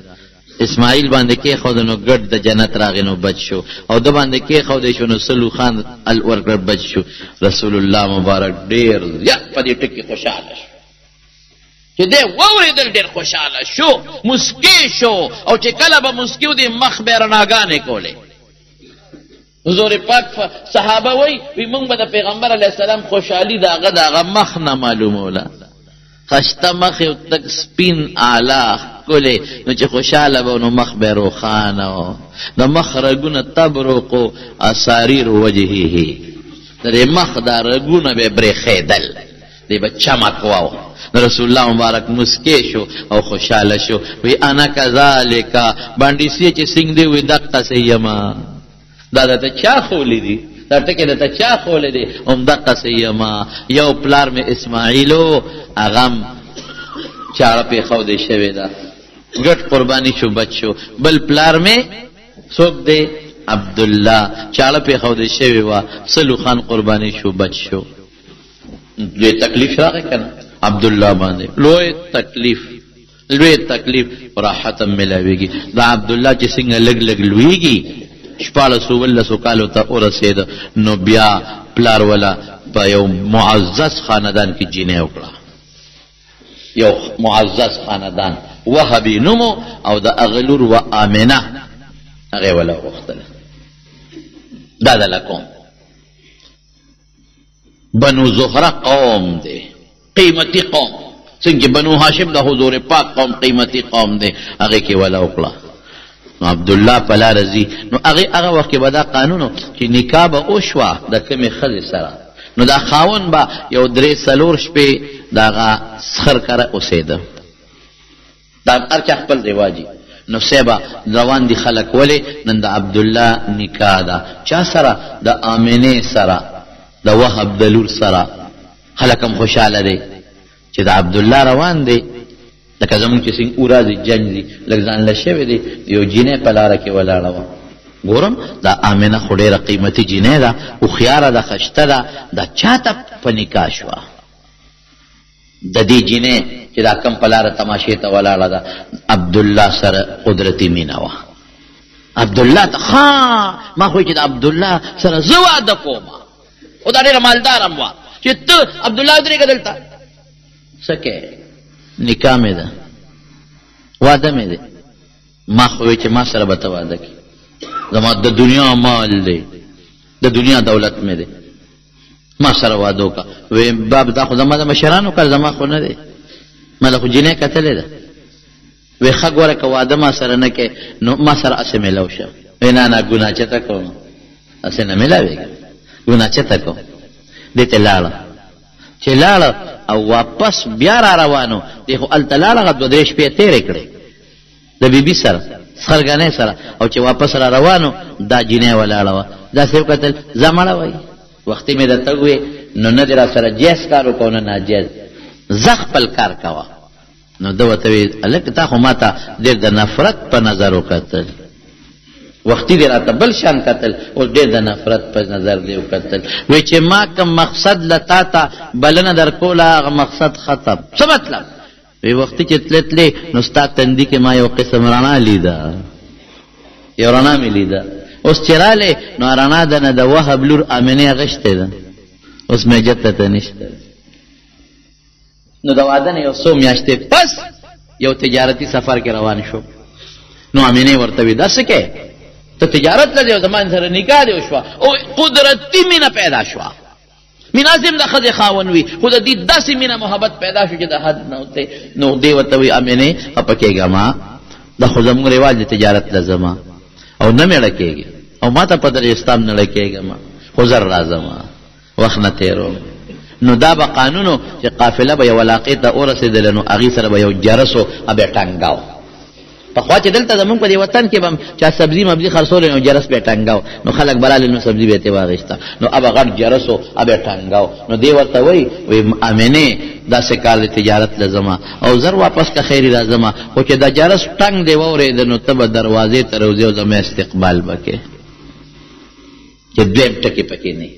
اسماعیل باندې کې خود نو ګډ د جنت راغی نو بچ شو او د باندې کې خود شو نو سلو خان الورګ بچ شو. رسول الله مبارک ډیر یا په دې ټکی خوشاله شو چې دې ووریدل ډیر خوشاله شو مسکی شو او چې کله به مسکیو دې مخ به رڼاګانې کولې. حضور پاک صحابه وی موږ به د پیغمبر علیه السلام خوشحالي داغه مخ نه معلوموله خشته مخ یو تک سپین اعلی ښکلی نو چې خوشحاله به نو مخ به روښانه و د مخ رګونه تبرقو اساریر وجهه د دې مخ دا رګونه به برېښېدل دی به چمک واو. رسول الله مبارک مسکی شو او خوشحاله شو وی انا کذالک باندې سی چې څنګه دی وی دقه سیما دا د چا خولې دي دا ټکي د چا خولې دي هم دقه سیما یو پلار می اسماعیلو اغم چاره په خو دې شوی دا ګټ قرباني شو بچو بل پلار می څوک دی عبد الله چاله په خو دې شوی وا سلو خان قرباني شو بچو دې تکلیف راغی کنه عبد الله باندې لوی تکلیف راحت ملاویږي دا عبد الله چې څنګه لګ لګ لویږي شپاله سو کالو ته ورسېد نو بیا پلار ولا په یو معزز خاندان کې جینې وکړه یو معزز خاندان وهبي نومو او د اغلور و امنه هغه ولا وختله دا دلکم بنو زهره قوم دی قیمتی قوم څنګه بنو هاشم د حضور پاک قوم قیمتی قوم دی هغه کې ولا وکړه. نو عبد الله پلا رضی نو هغه وخت کې به دا قانونو چې نکاح به وشوه د کومې ښځې سره نو دا خاون به یو 3-4 شپې دغه سخر کره اوسېده دا هر چا خپل رواجي. نو سیبا روان دي خلک ولې نن د عبد الله نکاح ده چا سره د آمنه سره د وهب د لور سره خلکم خوشاله دي چې د عبد الله روان دي لکه زمون چې څنګه اورازي جنگ دي لګزان لشي دي یو جینې په لار کې ولاړه و ګورم دا امنه خډيره قیمتي جینې ده او خيار ده خشته ده دا چاته په نکاح شو د دې جینې چې دا کم په لار تماشې ته ولاړه ده عبد الله سره قدرتي مینا و عبد الله ته ما خو چې د عبد الله سره زواده کوم او دا ډېر مالدارم و چې ته عبد الله درې کدلته سکه نکاح مې ده واده مې ده ما خو چې ما سره به واده کی زما د دنیا مال دی د دنیا دولت مې ده ما سره واده وکړه وې باب دا خو زما د مشرانو کار زما خو نه دی ما له خو جنې کتلې ده وې ښه ګوره که واده ما سره نه کې نو ما سره اسې میلاو شه وې نه ګناه چېرته کوم اسې نه میلاوېږي ګناه چېرته کوم دې ته لاړه چې لاړه او واپس بیا را روانو دی خو هلته لاړه 2-3 شپې تېرې کړې د بیبي سره خرګنې سره او چې واپس را روانو دا جینۍ ولاړه وه داسې وکتل ځه مړه وایي وختي مې درته ووې نو نه دې را سره جایز کار وکړو نه ناجایز زه خپل کار کوه نو ده ورته ویل هلک تا خو ما ته ډېر د نفرت په نظر وکتل وختي دې راته بل شان کتل اوس ډېر د نفرت په نظر دې وکتل وی چې ما کوم مقصد له تا ته بلنه در کوله هغه مقصد ختم څه مطلب وی وختي چې تلې نو ستا تندي کې ما یو قسم رڼا لیده یو رڼا مې لیده اوس چې رالی نو رڼا ده نه د وهب لور امنې غشتې ده اوس مې جته ته نشته نو د واده نه یو څو میاشتې پس یو تجارتي سفر کې روان شو نو امنې ورته وی دا څه کې ته تجارت لږ یو زمان سره نکاح دی وشوه او قدرتي مینه پیدا شوه مناسب د ښځې خاون وي خو د دې داسې مینه محبت پیدا شو چې د حد نه وتی نو دی ورته وی امنې خفه کېږه ما دا خو زموږ رواج د تجارت لزما او نه مېړه کېږي او ما ته په در اسلام نه لکېږه ما خو زر راځم وخت نه تېروم نو دا به قانونو چې قافله به یو علاقې ته ورسېدله نو هغې سره به یو جرسو به ټنګاو پخوا چې دلته زمونږ په دې وطن کې به چا سبزي مبزي خرڅولی نو جرس به ټنګاو نو خلک به رالې نو سبزي به یې ترې واخېسته نو هغه غټ جرسو به ټنګاو نو دې ورته وایي امنې داسې کار د تجارت لزما او زر واپس که خیري راځمه خو چې دا جرس ټنګ دې واورېده نو ته به دروازې ته روځې او زما استقبال به کې چې دویم ټکې پکې نه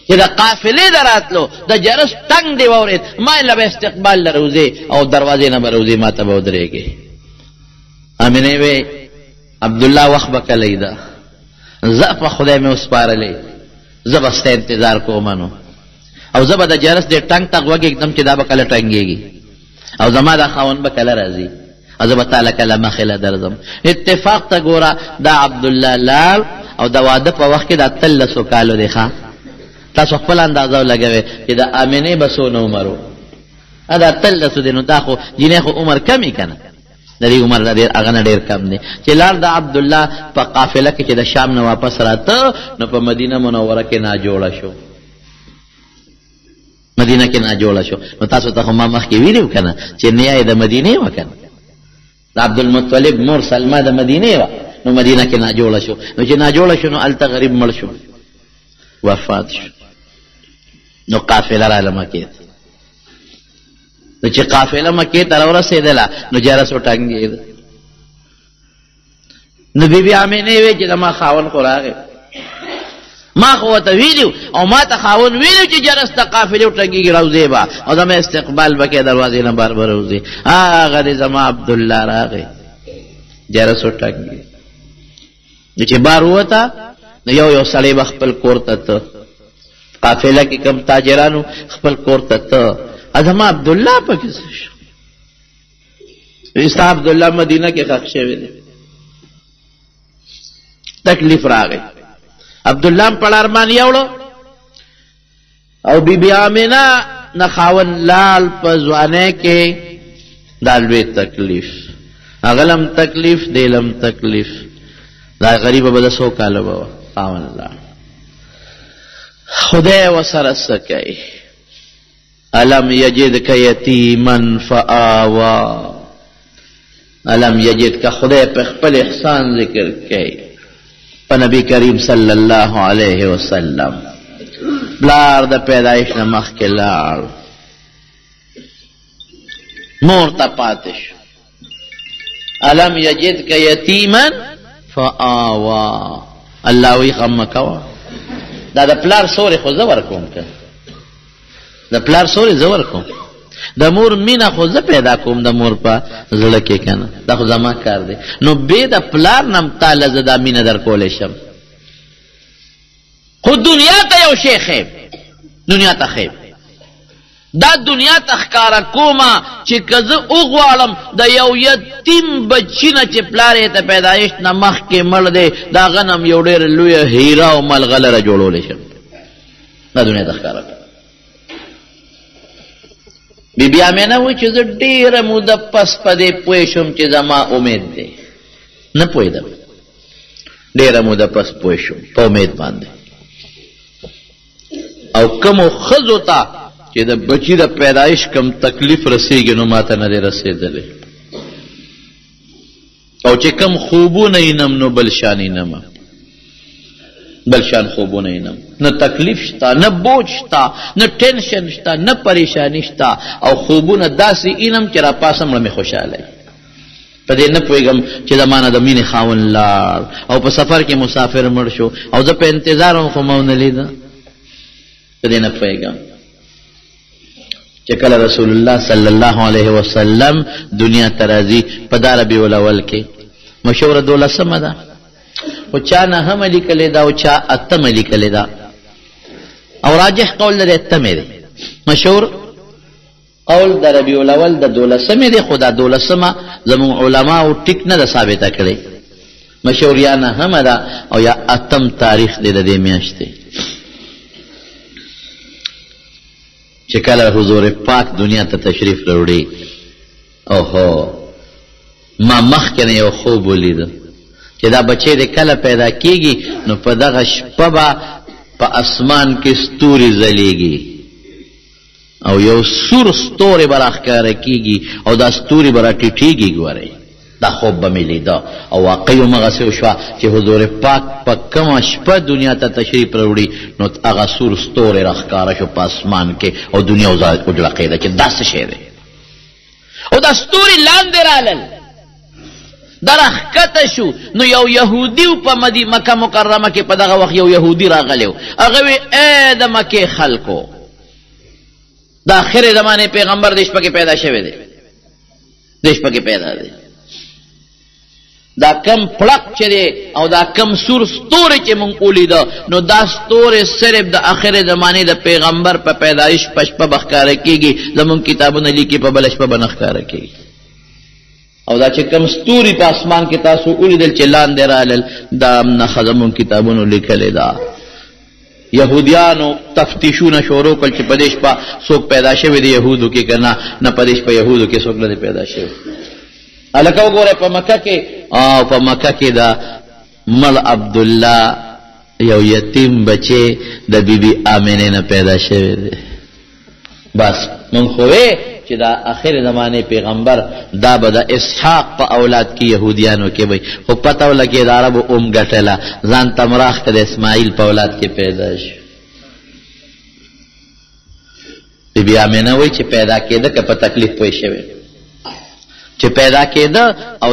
چې د قافلې د راتلو د جرس ټنګ دې واورېد ما یې له به استقبال له روځې او دروازې نه به روځې ما ته به ودرېږې امینه وی عبدالله وخت به کلی ده زه په خدای مې وسپارلې زه به ستا انتظار کومنو او زه به د جرس دې ټنګ ته غوږ ایږدم چې دا به کله ټنګېږي او زما دا خاوند به کله راځي او زه به تاله کله مخې له درځم. اتفاق ته ګوره دا عبدالله لال او د واده په وخت کې دا 13 کالو دی. ښه تاسو خپل اندازه ولګوئ چې د امینې به څونه عمر و. دا 13 دی نو دا خو جینۍ خو عمر کم یې که نه د دې عمر هغه نه ډېر کم دی چې لاړ د عبدالله په قافله کې چې د شام نه واپس راته نو په مدینه منوره کې ناجوړه شو. مدینه کې ناجوړه شو. نو تاسو ته خو ما مخکې ویلي و که نه چې نیا یې د مدینې وه که نه د عبدالمطلب مور سلمه د مدینې وه نو مدینه کې ناجوړه شو. نو چې ناجوړه شو نو هلته غریب مړ شو وفات شو. نو قافله راله مکې ته نو چې قافله مکې ته راورسېدله نو جرس وټنګېده. نو بیبي امینې وی چې زما خاوند خو راغی ما خو ورته ویلي او ما ته خاوند ویلي چې جرس د قافلې وټنګېږي راوځې به او زما استقبال به کوې دروازې نه بار به راوځې. هغه دی زما عبدالله راغی جرس وټنګېږي. نو چې بار ووته نو یو سړی به خپل کور ته ته قافله کې کم تاجرانو خپل کور ته ته زما عبدالله پکې څه شو ستا عبدالله مدینه کې ښخ شوی دی. تکلیف راغی عبدالله هم پړ ارمان یوړو او بیبي آمینه نه خاوند لال په ځوانۍ کې دا لوی تکلیف هغلم تکلیف دیلم تکلیف دا غریبه به د 100 کاله به خاوند لال خدای ورسره څه کوي. الم یجدک یتیما فآوا الم یجدک خدای په خپل احسان ذکر کوي په نبی کریم صلی الله علیه وسلم. بلار د پیدایش نه مخکې لاړ مور ته پاتې شو. الم یجدک یتیما فآوا الله وی غم مه کوه دا د پلار سورې خو زه ورکوم که د پلار سورې زه ورکوم د مور مینه خو زه پیدا کوم د مور په زړه کې که نه دا خو زما کار دی. نو بې د پلار نه تاله زه دا مینه در کولی شم خو دنیا ته یو شی خیب دنیا ته خیب دا دنیا ته ښکاره کومه چې که زه وغواړم د یو یتیم بچي نه چې پلار یې ته پیدایش نه مخکې مړ دی د هغه نه هم یو ډېره لویه هیره او ملغلره جوړولی شم. دا دنیا ته ښکاره کوم. بیبي آمینه وایي چې زه ډېره موده پس په دې پوه شوم چې زما امید دی نه پوهېدم ډېره موده پس پوه شوم په امید باندې او کومو ښځو ته چې د بچی د پیدایش کم تکلیف رسیږي نو ماته نه دی رسېدلی او چې کم خوبونه وینم نو بل شان وینم بل شان خوبونه وینم نه تکلیف شته نه بوج شته نه ټینشن شته نه پریشانی شته او خوبونه داسې وینم چې را پاسم مړه مې خوشحاله په دې نه پوهېږم چې زما نه د مینې خاوند لاړ او په سفر کې مسافر مړ شو او زه په انتظار هم خو ما ونه لیده په دې نه پوهېږم چې کله رسول الله صلی الله علیه وسلم دنیا ته راځي په دا ربیع الاول کې مشهوره 12مه ده خو چا 9مه لیکلې ده او چا 8مه لیکلې ده او راجح قول لري 8مه دی. مشهور قول د ربیع الاول د 12مه دی خو دا 12مه زموږ علماو ټیک نه ده ثابته کړې مشهور یا 9مه ده او یا 8م تاریخ دی د دې میاشتې چې کله حضور پاک دنیا ته تشریف راوړي. اوهو ما مخکې نه یو خوب ولیده چې دا بچی د کله پیدا کیږي نو په دغه شپه به په اسمان کې ستوري ځلیږي او یو سور ستوری به راښکاره کیږي او دا ستوري به راټیټېږي. ګورئ دا خوب به مې لیده او واقعي همغسې وشوه چې حضور پاک په کومه شپه دنیا ته تشریف راوړي نو هغه سور ستوری راښکاره شو په اسمان کې او دنیا وجړقېده چې دا څه شی دی او دا ستوري لاندې رالل دا راښکته شو نو یو یهودي په مکه مکرمه کې په دغه وخت یو یهودي راغلی و هغه وی ای د مکې خلکو د آخرې زمانې پیغمبر دې شپه کې پیدا شوی دی دې شپه کې پیدا دی دا کم پړق چې دی او دا کم سور ستوري چې مونږ ولیده نو دا ستوري صرف د آخر زمانې د پیغمبر په پیدایش په شپه به ښکاره کېږي زمونږ کتابونه لیکي په بله شپه به نه ښکاره کېږي او دا چې کم ستوري په اسمان کې تاسو ولیدل چې لاندې رالل دا نښه زمونږ کتابونو لیکلې ده یهودیانو تفتیشونه شروع کړل چې په دې شپه څوک پیدا شوی د یهودو کې که نه په دې شپه یهودو کې څوک نه دی پیدا شوی هلکه وګورئ په مکه کې او په مکه کې د مل عبدالله یو یتیم بچی د بیبي آمنې نه پیدا شوی دی بس مونږ خو چې دا آخر زمانه پیغمبر دا به د اسحاق په اولاد کې یهودیانو کې وي خو پته ولګي د عربو اوم ګټله ځان تمراخ د اسماعیل په اولاد کې پیدا شو بیبي آمنه وایي چې پیدا کېده که په تکلیف پوه شوی چې پیدا کېده او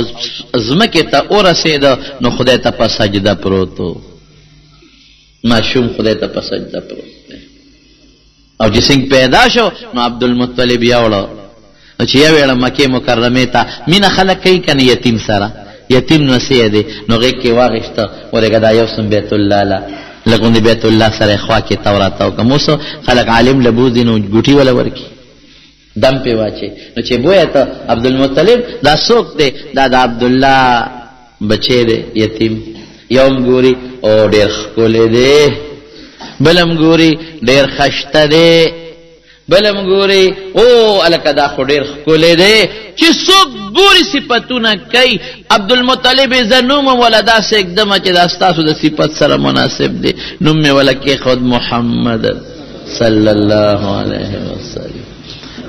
ځمکې ته ورسېده نو خدای ته په سجده پروت و ماشوم خدای ته په سجده پروت دی او چې څنګه پیدا شو نو عبدالمطلب یوړه نو چې یوړه مکې مکرمې ته مینه خلک کوي که نه یتیم سره یتیم نو څه دی نو غېږ کې واغېسته ورېږه دا یو سم بیت الله له لږ بیت الله سره یې خوا کې تورات او کوم اوس خلک عالم له بوځي نو ګوټي وله ورکړي دم پې واچي نو چې بویه ته عبدالمطلب دا څوک دی دا د عبدالله بچی دی یتیم یوم ګوري او ډېر ښکلی دی بلم ګوري ډېر خشته دی بلم ګوري او هلکه دا خو ډېر ښکلی دی چې څوک ګوري صفتونه کوي عبدالمطلب یې زه نوم وله داسې اږدمه چې دا ستاسو د صفت سره مناسب دی نوم مې وله کېښود محمد صلی الله علیه وسلم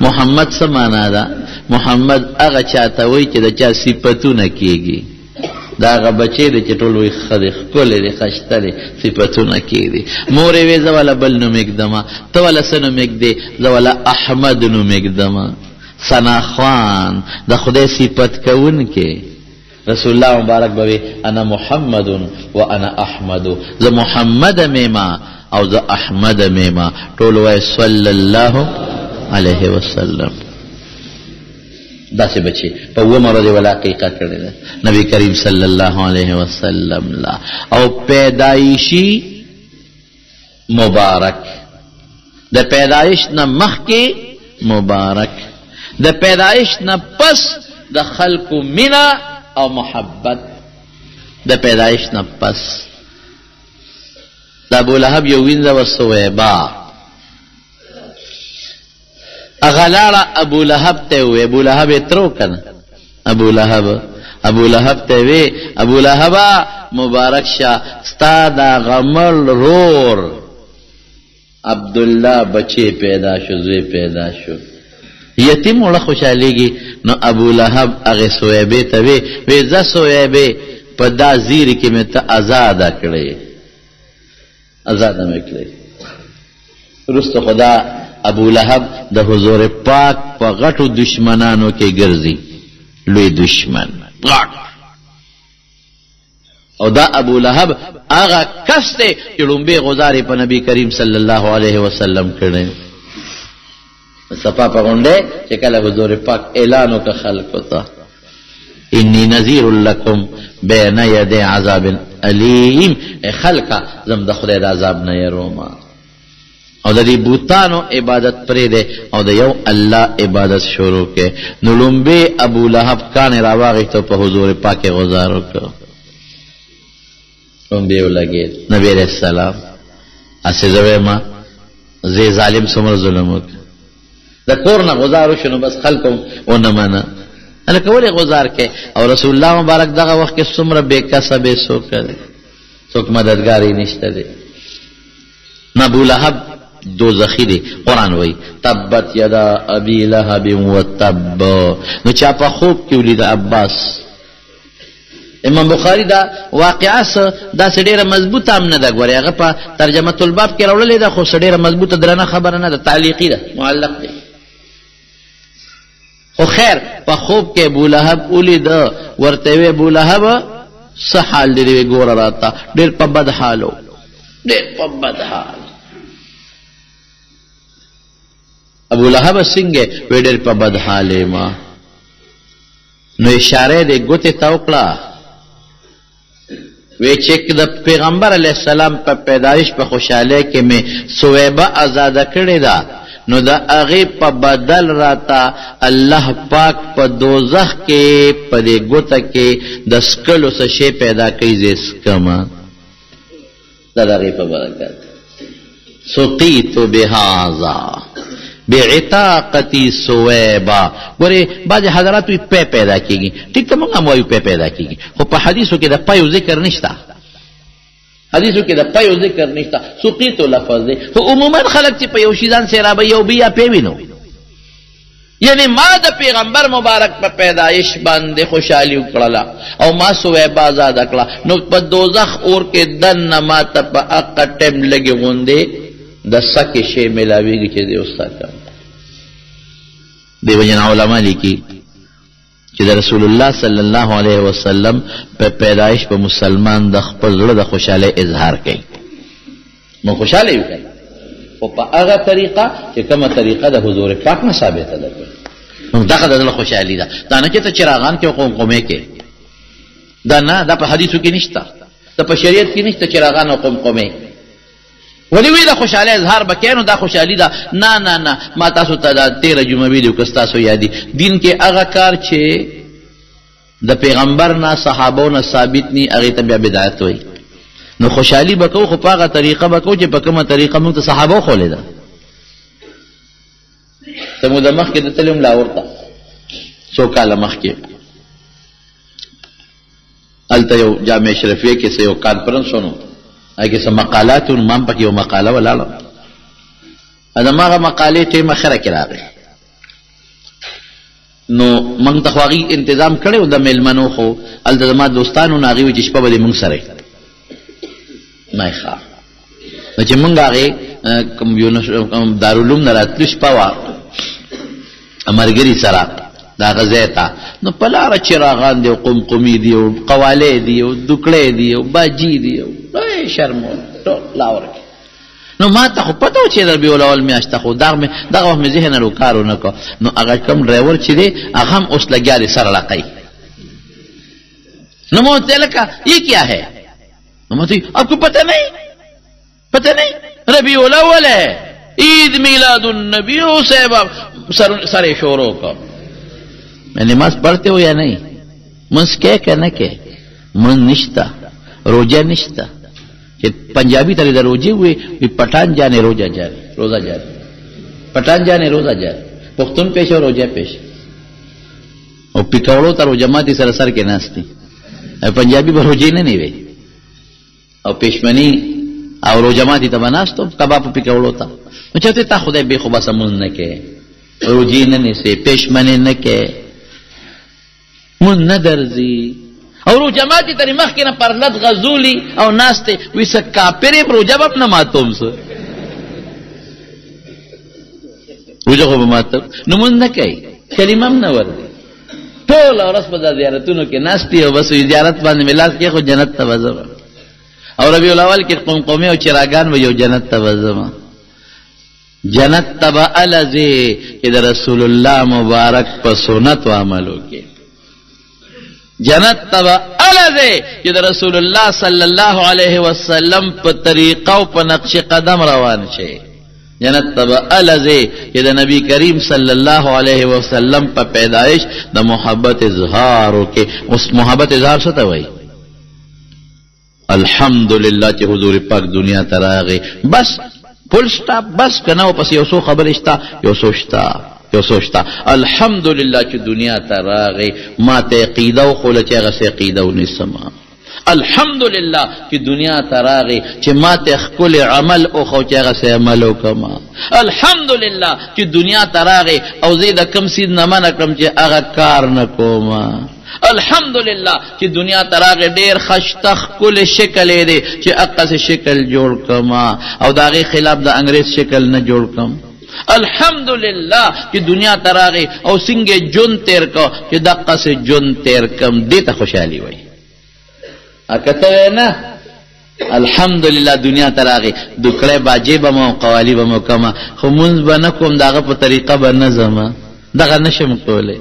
محمد څه معنا ده محمد هغه چاته وایي چې د چا صفتونه کېږي دا هغه بچی دی چې ټول وایي ښه دی ښکلی دی ښایسته دی صفتونه کېږي مور یې وایي زه والا بل نوم ایږدمه ته والا څه نوم ایږدې زه والا احمد نوم ایږدمه ثناخوان د خدای صفت کوونکې رسول الله مبارک به وایي انا محمد و انا احمد زه محمد میما او زه احمد میما ټول وایي صلی الله علیه وسلم داسې بچی په اومه ورځې ولا عقیقه کړې ده نبی کریم صلی الله علیه وسلم لا او پیدایشي مبارک د پیدایش نه مخکې مبارک د پیدایش نه پس د خلقو مینا او محبت د پیدایش نه پس د ابولهب یو وینځه و سویبا اغلاړه ابو لهب ته وی ابو لهب ترو کنه ابو لهب ته وی ابو لهب مبارک شه ستا دا غمل رور عبدالله بچی پیدا شو زوی پیدا شو یتیم وړه خوشحالیږي نو ابو لهب هغې سویبې ته وی زه سویبې په دا زیري کې مې ته ازاده کړې ازاده مې کړې وروسته خدا ابو لهب د حضور پاک په غټو دشمنانو کې ګرځي لوی دشمن غټ او دا ابو لهب هغه کس دی چې لومبې غزارې په نبی کریم صلی الله علیه وسلم کړی صفا په غونډې چې کله حضور پاک اعلان وکړ خلکو ته انی نذیر لکم بین یدی عذاب علیم ای خلکه زم د خدای د عذاب نه یرومه او د دې بوتانو عبادت پرې دی او د یو الله عبادت شروع کې نو لومبې ابو لهب کانې راواغېښته په حضور پاک یې غزار وکړ لومبې ولګېد نبي علیه السلام هسې زه وایم زه ظالم څومره ظلم وکړ د کور نه غزار وشو نو بس خلکو ونه منه هلکه ولې غزار کې او رسول الله مبارک دغه وخت کې څومره بې کسبې څوک دی څوک مددګار یې نشته دی نو ابو لهب دوزخی دی قرآن وی تبت یدا ابی لهب و تب نو چا په خوب کې ولید عباس امام بخاری دا واقعه دا ډیره مضبوطه هم نه ده ګورې هغه په ترجمه الباب کې راوړلې ده خو ډیره مضبوطه درنه خبره نه ده تعلیقي ده معلق دی خو خیر په خوب کې ابو لهب ولید ورته وی ابو لهب څه حال دی ګوره راته ډیر په بد حالو ډیر په بد حال ابو لهب څنګه ویډر په بد حاله ما نو اشاره دې ګوته تا وکړه وی چې د پیغمبر علیه السلام په پیدایش په خوشحالی کې مې سویبه آزاده کړې ده، نو د هغې په بدل راته الله پاک په دوزخ کې په دې ګوته کې د سکلو څه شی پیدا کوي، زه سکمه د هغې په برکت. سقیت بهذا بعتاقتی سویبا. ګورې بعضې حضرات وی پی پیدا کېږي، ټیک ته موږ هم وایو پی پیدا کېږي، خو په حدیثو کې د پیو ذکر نشته، حدیثو کې د پیو ذکر نشته، سقیتو لفظ دی. خو عموما خلک چې په یو شي ځان سیرابه یو بیا پی وینو، یعنی ما د پیغمبر مبارک په پیدایش باندې خوشحالي وکړله او ما سویبه آزاده کړه، نو په دوزخ اور کې دننه ما ته په هغه ټایم لږې غوندې د سکې شی میلاویږي چې دی وسکم. دیو جن علماء لیکي چې د رسول الله صلی الله علیه وسلم په پیدایش په مسلمان د خپل زړه د خوشحالۍ اظهار کوي، نو خوشحاله وي او په هغه طریقه چې کومه طریقه د حضور پاک نه ثابته ده، نو دغه د زړه خوشحالي ده. دا نه چې ته چراغان کې او قمقمې کې، دا نه، دا په حدیثو کې نشته، دا په شریعت کې نشته چراغان او قمقمې. ولی وی دا خوشحالی اظهار بکې، نو دا خوشحالی دا نه نه نه. ما تاسو ته دا 13 جمعه ویلو که ستاسو یادي، دین کې هغه کار چې د پیغمبر نه صحابو نه ثابت نی هغې ته بیا بدعت وایي. نو خوشحالی بکو خو په هغه طریقه بکو چې په کومه طریقه موږ ته صحابو ښولې ده. ته مو د مخکې د تلم لاهور ته څو کاله مخکې هلته یو جامع اشرفیه کې څه یو کانفرنس ونو، هغې څه مقالات ونو، ما هم پکې یو مقاله ولاړه، د هغه مقالې ټیم اخره کې راغی، نو موږ ته خو هغې انتظام کړی و د میلمنو، خو هلته زما دوستانو نو هغې وایي چې شپه به دې موږ سره یې ما ښه. نو چې موږ هغې دارالعلوم نه راتلو شپه وه ملګري سره د هغه ځای ته، نو په لاره چراغان دي او قمقمي دي او قوالې دي او دوکړې دي او باجي دي او شرمول ټول لاور کې. نو ما ته خو پته و چې د ربیع الاول میاشته، خو دغه وخت مې ذهن رو کار ونه کړ. نو هغه کوم ډرایور چې دی هغه هم اوس لګیا دی سره لقی. نو مو ورته لکه یہ کیا ہے؟ نو ما ته آپ کو پتہ نہیں ربیع الاول ہے، عید میلاد النبی صاحب سر شوروں کا. میں نماز پڑھتے ہو یا نہیں؟ منس کہ نہ کہ من نشتا روزہ نشتا کہ پنجابی طرح ادھر روزے ہوئے پٹھان جانے روزہ جانے پٹھان جانے روزہ جانے پختون پیش اور روزہ پیش اور پکوڑوں تا روزہ ماتی سر سر کے ناستی پنجابی پر روزے نہیں ہوئے اور پیشمنی اور روزہ ماتی تا بناس تو کباب پکوڑوں تا چاہتے تا خدا بے خوبا سمون نہ کہ روزی نہ سے پیشمنی نہ کہ من نہ درزی اور جماعتی تری مخ کے نہ پرلت غزولی اور ناستے ویسا کافرے پر جب اپنا ماتوم سے وجہ خوب ماتوم نمون نہ کئی کلمم نہ وردی طول اور رسم دا زیارتونو کے ناستی ہو بس زیارت باندې ملاس کے خود جنت تبازم اور ربیع الاول کے قمقومی اور چراغان ویو جنت تبازم جنت تبا الازی کہ دا رسول اللہ مبارک پر سنت و عملو کے جنت تبا الازی کہ دا رسول اللہ صلی اللہ علیہ وسلم پر طریقہ و پر نقش قدم روان شے جنت تبا الازی کہ دا نبی کریم صلی اللہ علیہ وسلم پر پیدائش دا محبت اظہارو کے اس محبت اظہار ستا ہوئی الحمدللہ چی حضور پاک دنیا تراغی بس فل سٹاپ بس کناو پس یو سو خبر اشتا یو سوچتا الحمدللہ چی دنیا تراغی ما تے قیدو خول چی غسی قیدو نسما الحمدللہ چی دنیا تراغی چی ما تے خکل عمل اخو چی غسی عملو کما الحمدللہ چی دنیا تراغی او زید کم سید نمان اکرم چی اغا کار نکو ما الحمدللہ کہ دنیا تراغ دیر خشتخ کل شکل دے کہ اقا شکل جوڑ کما او داغی خلاف دا انگریز شکل نہ جوڑ کم الحمدللہ کہ دنیا تراغ او سنگے جن تیر کو کہ دقا سے جن تیر کم دیتا خوشحالی وئی اکتا ہے نا الحمدللہ دنیا تراغ دکڑے باجے بمو قوالی بمو کما خمونز بنکم داغا پا طریقہ بنظم داغا نشم کولے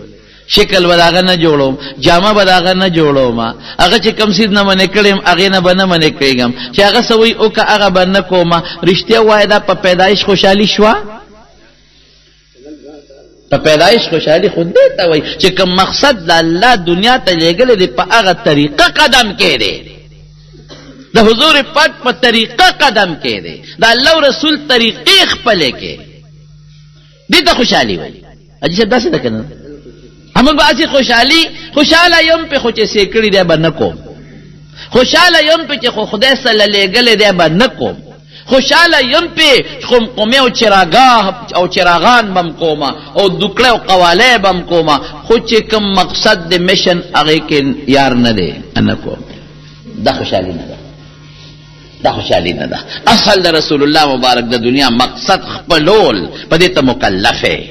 شکل به د هغه نه جوړوم، جامه به د هغه نه جوړوم، هغه چې کوم څیز نه منې کړی یم هغې نه به نه منې کېږم، چې هغه څه وایي وکړه هغه به نه کوم. رښتیا ووایه دا په پیدایش خوشحالي شوه؟ په پیدایش خوشحالي خو دې ته وایي چې کوم مقصد د الله دنیا ته لېږلی دی په هغه طریقه قدم کې دی، د حضور پاک په طریقه قدم کې دی، د الله و رسول طریقې خپلې کې، دې ته خوشحالي وایي. حاجي صاحب داسې ده که نه؟ همون بعضی خوشحاله یم پې خو چې سیکړي دی به نه کوم، خوشحاله یم پې چې خو خدای سره لېږلی دی به نه کوم، خوشحاله یم پې قمقمې او چراغان بم کومه او دوکړې او قوالی بم کومه، خو چې کوم مقصد د میشن هغې کې یار نه دی نه کوم. دا خوشحالي نه ده، دا خوشحالي نه ده. اصل د رسول الله مبارک د دنیا مقصد خپلول په دې ته مکلف دی.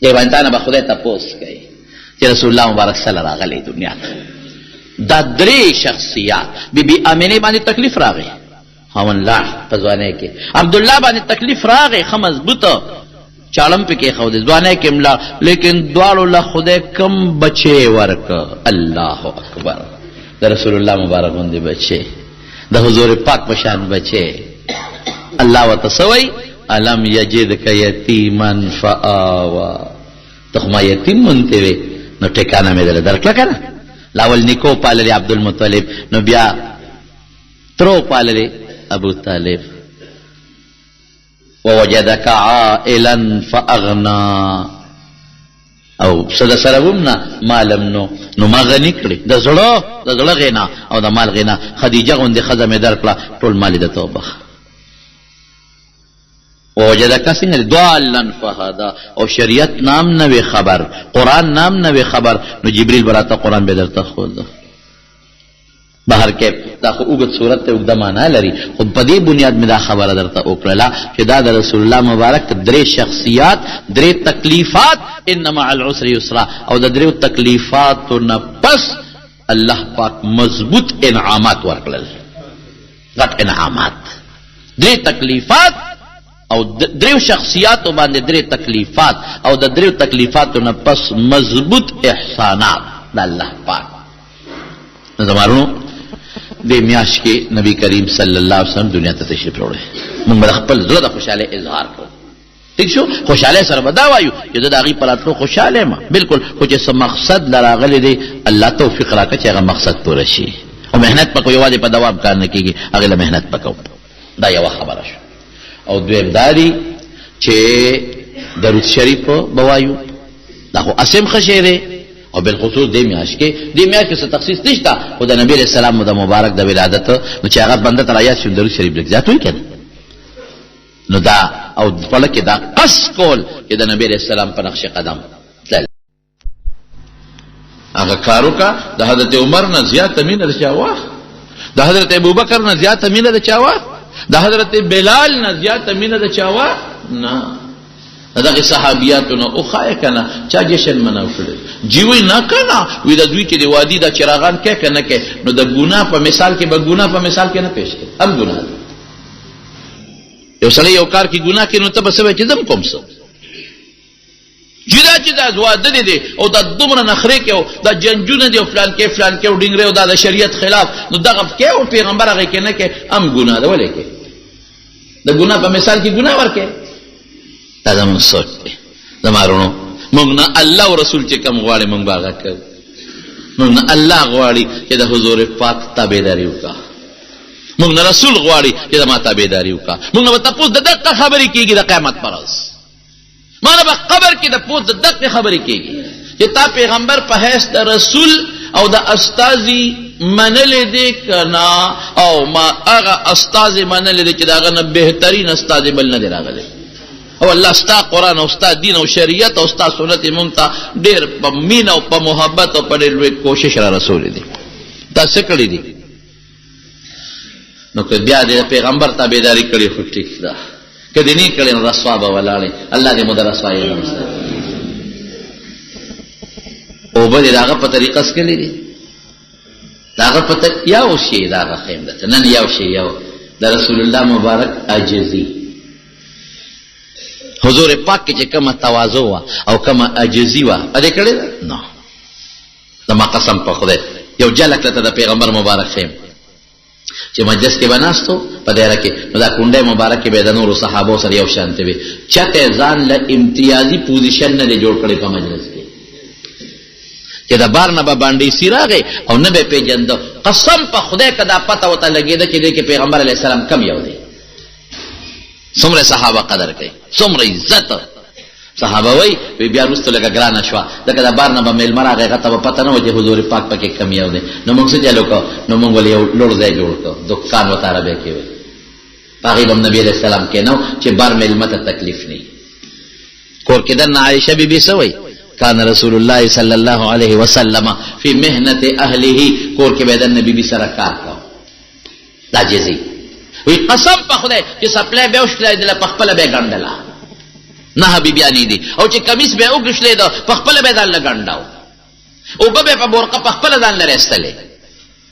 دی باندې تا نه به خدای تپوس کوي چې رسول الله مبارک سره راغلی دنیا ته. دا درې شخصیات بی بی امینې باندې تکلیف راغی، خاوند لاړ په ځوانۍ کې، عبدالله باندې تکلیف راغی ښه مضبوطه چاړم پې کېښودې ځوانۍ کې ملا، لیکن دواړو له خدای کم بچې ورکه. الله اکبر، د رسول الله مبارک غوندې بچې، د حضور پاک په شان بچې. الله ورته څه وایي؟ الم یجدک یتیما فآوا، ته خو ما یتیم مونتې وې نو ټکانه مې درله درکړه که نه. لاول نیکو پاللې عبدالمطلب، نو بیا ترو پاللې ابو طالب. ووجدک عائلا فاغنا، او څه د سره وم نه مالم نو ما غني کړې، د زړه غنا او د مال غنا. خدیجه غوندې ښځه مې درکړه، ټول مال یې درته وبخ. ووجدک څنګه ضالا فهدا، او شریعت نام نه وي خبر، قرآن نام نه وي خبر، نو جبریل به راته قرآن به درته ښود. بهر کې دا خو اوږد صورت ته اوږده معنا لري، خو په دې بنیاد مې دا خبره درته وکړله چې دا د رسول الله مبارک درې شخصیات، درې تکلیفات، ان مع العسر یسرا، او د درېو تکلیفاتو نه پس الله پاک مضبوط انعامات ورکړل، غټ انعامات. درې تکلیفات او دریو شخصیاتو باندې درې تکلیفات، او د دریو تکلیفاتو نه پس مضبوط احسانات د الله پاک. نو زمارونو دې میاشت کې نبی کریم صلی الله علیه وسلم دنیا ته تشریف راوړی، موږ به خپل زړه د خوشحالۍ اظهار کړو. ٹھیک شو؟ خوشحالۍ سره به دا وایو چې زه د هغې په راتلو خوشحاله یم بلکل، خو چې څه مقصد له راغلی دی الله توفیق راکړه چې هغه مقصد پوره شي. او محنت پکو، یوازې په دوام کار نه کېږي، هغې له محنت پکو. دا یوه خبره شو. او دویم داری چې درود شریف به وایو، دا خو اسم ښه شی دی، او بالخصوص دې میاشت کې څه تخصیص نشته، خو د نبي علیه السلام د مبارک د ولادت نو چې هغه بنده ته رایاد شي درود شریف لږ زیات وایي که نه، نو دا او پله کې دا قص کول چې د نبي علیه السلام په نقش قدم تلل. هغه کار وکړه د حضرت عمر نه زیاته مینه د چا وه، د حضرت ابوبکر نه زیاته مینه د چا وه، د حضرت بلال نه زیاته مینه د چا وه نه، دغه صحابیاتو نه اوخایه که نه چا جشن مناو کړی جیوی نه که نه وی د دوی چې د وادي دا چراغان کې که نه کې، نو د ګناه په مثال کې به ګناه په مثال کې نه پیش کړي، هم ګناه ده. یو سړی یو کار کې ګناه کوي نو ته به څه وایې چې زه م کوم څه جدا چې دا واده دی او دا دومره نخرې کې او دا جنجونه دی او فلان کې او ډینګرې او دا د شریعت خلاف، نو دغه کې او پیغمبر هغې کې نه کې هم ګناه ده. ولې کې د ګناه په مثال کې ګناه ورکې؟ دا زمونږ سوچ دی. زما وروڼو موږ نه الله او رسول چې کوم غواړي موږ به هغه کوو. موږ نه الله غواړي چې د حضور پاک تابعداري وکړه، موږ نه رسول غواړي چې زما تابعداري وکړه. موږ نه به تپوس د دقه خبرې کېږي د قیامت پر ورځ، ما نه به قبر کې د پوس د دقه خبرې کېږي چې تا پیغمبر په حیث د رسول او د استازي منلې دی که نه، او ما هغه استازي منلې دی چې د هغه نه بهترین استازي بل نه دی راغلی، او الله ستا قرآن او ستا دین او شریعت او ستا سنت یې مونږ ته ډېر په مینه او په محبت او په ډېر لوی کوشش را رسولی دی. دا څه کړي دي؟ نو که بیا د پیغمبر تابعداري کړې خو ټیک ده، که دې نه کړې نو رسوا به ولاړې. الله دې مو د رسوایۍ نه وساتي. اوبه دې د هغه په طریقه څکلې دي، د هغه په یو شی د هغه ښیم درته نن یو شی، یو د رسول الله مبارک عاجزي. حضور پاک کې چې کومه تواضع وا او کومه عاجزي وا ا دې کړې نه زما قسم په خدای یو جلک ته د پیغمبر مبارک خیم چې مجلس کې بناستو په دایره کې دا کونډه مبارک کې به د نور صحابه سره یو شانته وي چته ځان له امتیازي پوزیشن نه جوړ کړي په مجلس کې چې دا بار نه باندې سیراغه او نه به پیجند قسم په خدای کدا پته وته لګیدا چې د پیغمبر علی السلام کم یو دی څومره صحابه قدر کوي څومره عزت صحابه وای بیا رسول لګا ګرانه شو دغه د بار نه به مل مرغه غته په پته نه و چې حضور پاک پکې کم یو دی نو موږ څه چلو کو نو موږ ولې لور ځای جوړ کو دکان وته عربه کې وي هغه نبی علیہ السلام کې نو چې بار مل مته تکلیف نه کور کې د عائشہ بیبي سوي کان رسول الله صلی الله علیه وسلم فی مهنه اهله کور کې به د نبی بي سره کار کاو عاجزی وی قسم په خدای چې سپلای به وشلای د خپل به ګندلا نه حبیبیانی دي او چې کمیس به وګشلې دا په خپل به ځان لګنداو او به په برقه په خپل ځان لريستلې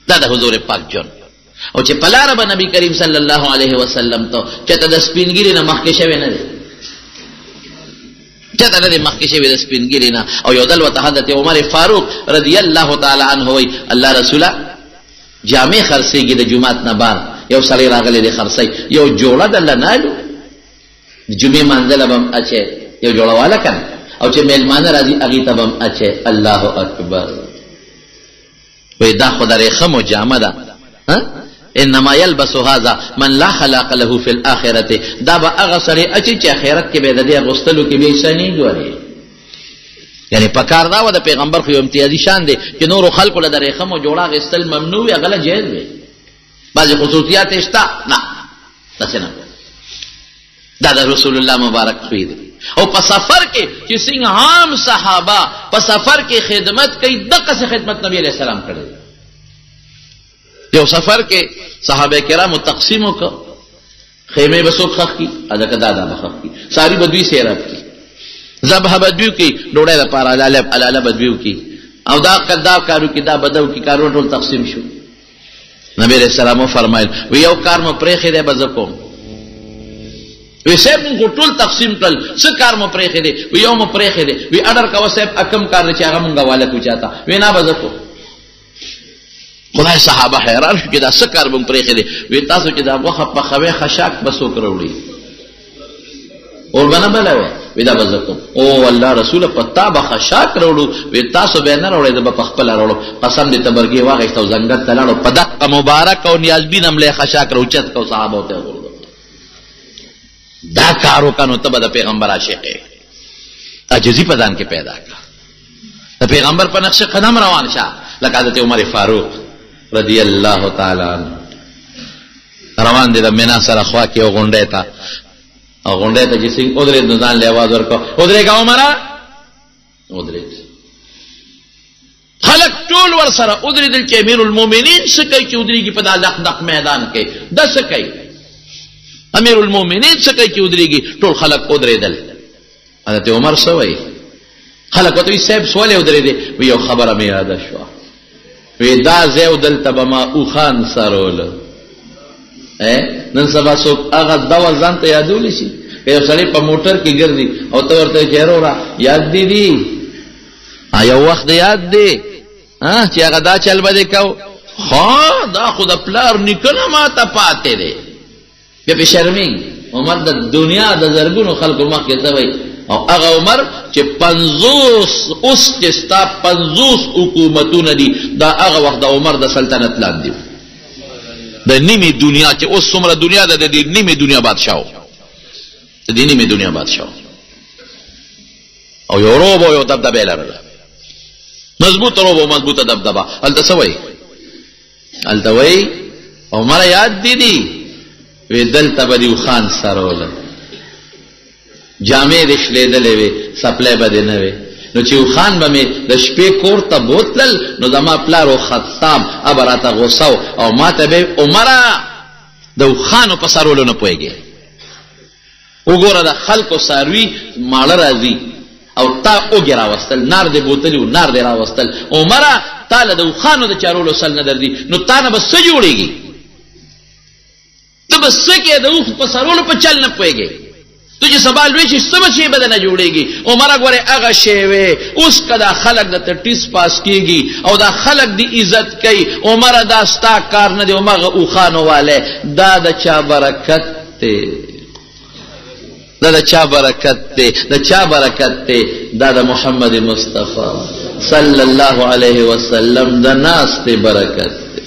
دا د حضور پاک جون او چې پلار به نبی کریم صلی الله علیه وسلم ته چې د سپینګری نه مخکې شوی نه دی چته د مخکې شوی د سپینګری نه او یو دل وته حضرت عمر فاروق رضی الله تعالی عنه وی الله رسوله جامع خرڅيږي د جمعات نه بعد یو سړی راغلی د خرڅي یو جوړه د لنالو جمعې منځله بم اچي یو جوړه والا کنه او چې میلمانه راځي اغه ته بم اچي الله اکبر وې دا خدای خمو جامه ده ها انما يلبس هذا من لا خلاق له في الاخره دا به هغه سړی اچي چې آخرت کې به د دې غوستلو کې به شنی ګوري یعنی پکار دا و د پیغمبر خو امتیازي شان دي چې نور خلق له درې خمو جوړه غستل ممنوع یا غلط جایز وي بعضی خصوصیات شته نه تاسو نه دا د رسول الله مبارک خوې دي او په سفر کې چې څنګه عام صحابه په سفر کې خدمت کوي دغه څه خدمت نبی عليه السلام کړی یو سفر کې صحابه کرام تقسیم وکړه خیمه بسوک خخ کی ادا کدا دا بخخ کی ساری بدوی سیراب کی ذبح بدوی کی ډوړې لپاره الاله بدوی کی او دا کدا کارو کی دا بدو کی کارو ټول تقسیم شو نبی رسول الله فرمایل و یو کار مو پرېخې ده بزکو وی سب مو ټول تقسیم کړل څه کار مو پرېخې ده و یو مو پرېخې ده وی اډر کا وسب اکم کار چې هغه مونږه والا کو چاته وینا بزکو خدای صحابه حیران شو چې دا څه کار مونږ پرېخې ده وی تاسو چې دا وخت په خوي خشاک بسو کړوړي اور بنا بلوي ودا بزکو او الله رسول پتا به خشاک وروړو وی تاسو به نه وروړي د په خپل وروړو قسم دې تبرګي واغښتو زنګت تلاړو پدق مبارک او نیازبین هم له خشاک روچت کو صحابه ته ورغلو دا کارو کنو ته د پیغمبر عاشقه عجزی پدان کې پیدا کړ د پیغمبر په نقش قدم روان شه لکه حضرت عمر فاروق رضی الله تعالی عنہ روان دي د مینا سره خوا کې غونډه تا او غونډه ته چې څنګه اودرې د ځان له आवाज ورکو اودرې کا عمره اودرې خلق ټول ور سره اودرې د امیر المؤمنین څخه چې اودرې کې په دغه میدان کې د څه امیر المؤمنین څخه چې اودرې کې ټول خلق اودرې دل حضرت عمر سوې خلق ته صاحب سوال اودرې دي یو خبره مې یاد شو وی دا زیو دل تبما او خان سرول نن سبا څوک هغه دوا ځان ته یادول شي یو سړی په موټر کې ګرځي او ته ورته چیرې را یاد دي یو وخت یاد دی چې هغه دا چل بده کو خو دا خود پلار نکنه ما ته پاتې دی به شرمې عمر د دنیا د زرګونو خلکو مخ کې ځوي او هغه عمر چې 50 اوس چې ستا 50 حکومتونه دي دا هغه وخت د عمر د سلطنت لاندې د نیمه دنیا چې اوس څومره دنیا ده د دې نیمه دنیا بادشاہ د دې نیمه دنیا بادشاہ او یو روب او یو دبدبه لرله مضبوط روب او مضبوطه دبدبه التسوي التوي عمر یاد دي وی دلته بدیو خان سرول جامع رشلې دلې وي سپلای بده نه وي نو چې خان به مې د شپې کور ته بوتل نو زما پلارو خطاب ابراته غوساو او ماته به عمره د خانو په سرولو نه پويږي وګوره د خلکو ساروي مال راځي او تا وګرا وستل نار دې بوتلو نار دې را وستل عمره تعالی د خانو د چارولو سل نه دردي نو تا نه بس جوړيږي ته بس کې د اوخ په سرولو په چل نه پويږي تو چې سوال وی چې سم شي بدنه جوړيږي عمر غره هغه شی وي اوس کدا خلق د ټیس پاس کیږي او دا خلق دی عزت کوي عمر دا ستا کار نه دی عمر او خانو والے دا د چا برکت ته دا چا برکت ته دا چا برکت ته دا د محمد مصطفی صلی الله علیه وسلم د ناس ته برکت ته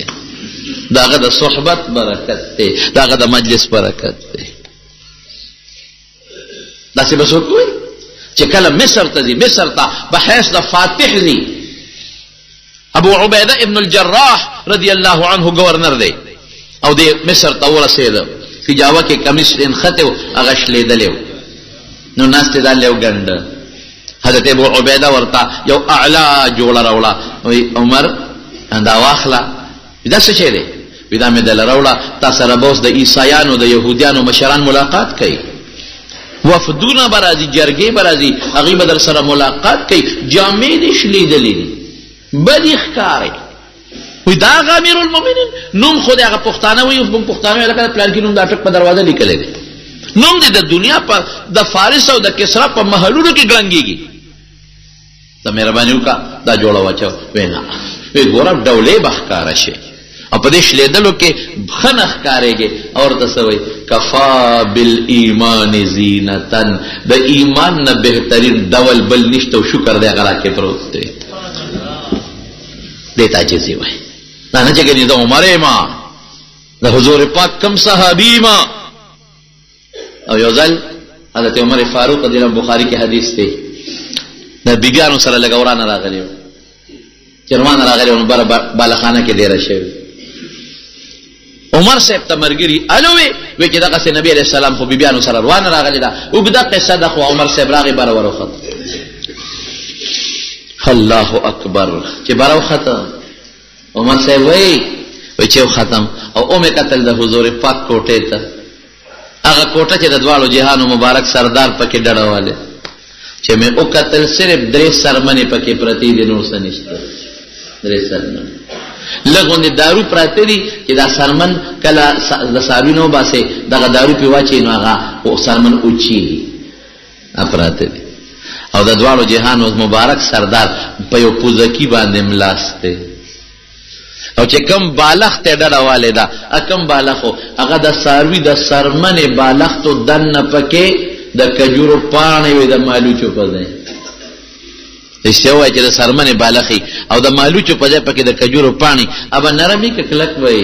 داغه د صحبت برکت ته داغه د مجلس برکت ته دا څه بسو کوي چې کله مصر ته دي مصر ته بحیث د فاتح لی ابو عبیده ابن الجراح رضی الله عنه گورنر دی او د مصر ته ورسېده په جاوا کې کمیس انخته هغه شلیدلو نو ناس ته دالو ګند حضرت ابو عبیده ورته یو اعلی جوړه راوړه وی عمر دا واخلا دا څه چي دی دا مې دل راوړه تاسو سره بوس د عیسایانو د يهودانو مشران ملاقات کوي وفدونه برازي جرګي برازي هغه بدر سره ملاقات کوي جامې دي شلیدلې دي بدی ښکاري وی دا امیر المؤمنین نوم خو دغه پښتانه وي په پښتانه لکه پلان کې نوم دا ټک په دروازه لیکل دي نوم دې د دنیا په د فارس او د کسرا په محلونو کې ګنګيږي ته مهرباني وکړه دا جوړه واچو وینا وی ګورم ډولې بخکار شي او په دې شلیدلو کې خنخ کارېږي اور تسوي کفا بالایمان زینتن د ایمان نه بهترین ډول بل نشته او شکر دې غلا کې پروت دی دیتا چیزی وای نه چې کني د عمر ما د حضور پاک کم صحابي ما او یو ځل حضرت عمر فاروق رضی الله بخاری کې حدیث دی د بیګانو سره لګورانه راغلی چرمان راغلی نو بر بالخانه کې ډیر شوی عمر صاحب تمرګری الوی وی چې دغه نبی علیہ السلام خو بیبیانو سره روان راغلی دا وګدا قصه د خو عمر صاحب راغی بر وروخت الله اکبر چې بر وروخت عمر صاحب وی چې ختم او اومه قتل د حضور پاک کوټه ته هغه کوټه چې د دوالو جهانو مبارک سردار پکې ډړواله چې مې او قتل صرف درې سرمنې پکې پرتی دي نور څه نشته درې سرمن لګون دارو پراته دي چې دا سرمن کله د سابینو باسه دغه دارو په واچي نو هغه او سرمن اوچی اپراته دي او د دوالو جهانو مبارک سردار په یو پوزکی باندې ملاسته او چې کم بالغ ته ډډواله دا کم بالغ هغه د ساروی د سرمنې بالغ ته دنه پکې د کجورو پانه وي د مالوچو په ځای استوای چې د سرمنې بالغی او د مالوچو په ځای پکې د کجورو پانی ابا نرمي کلک وای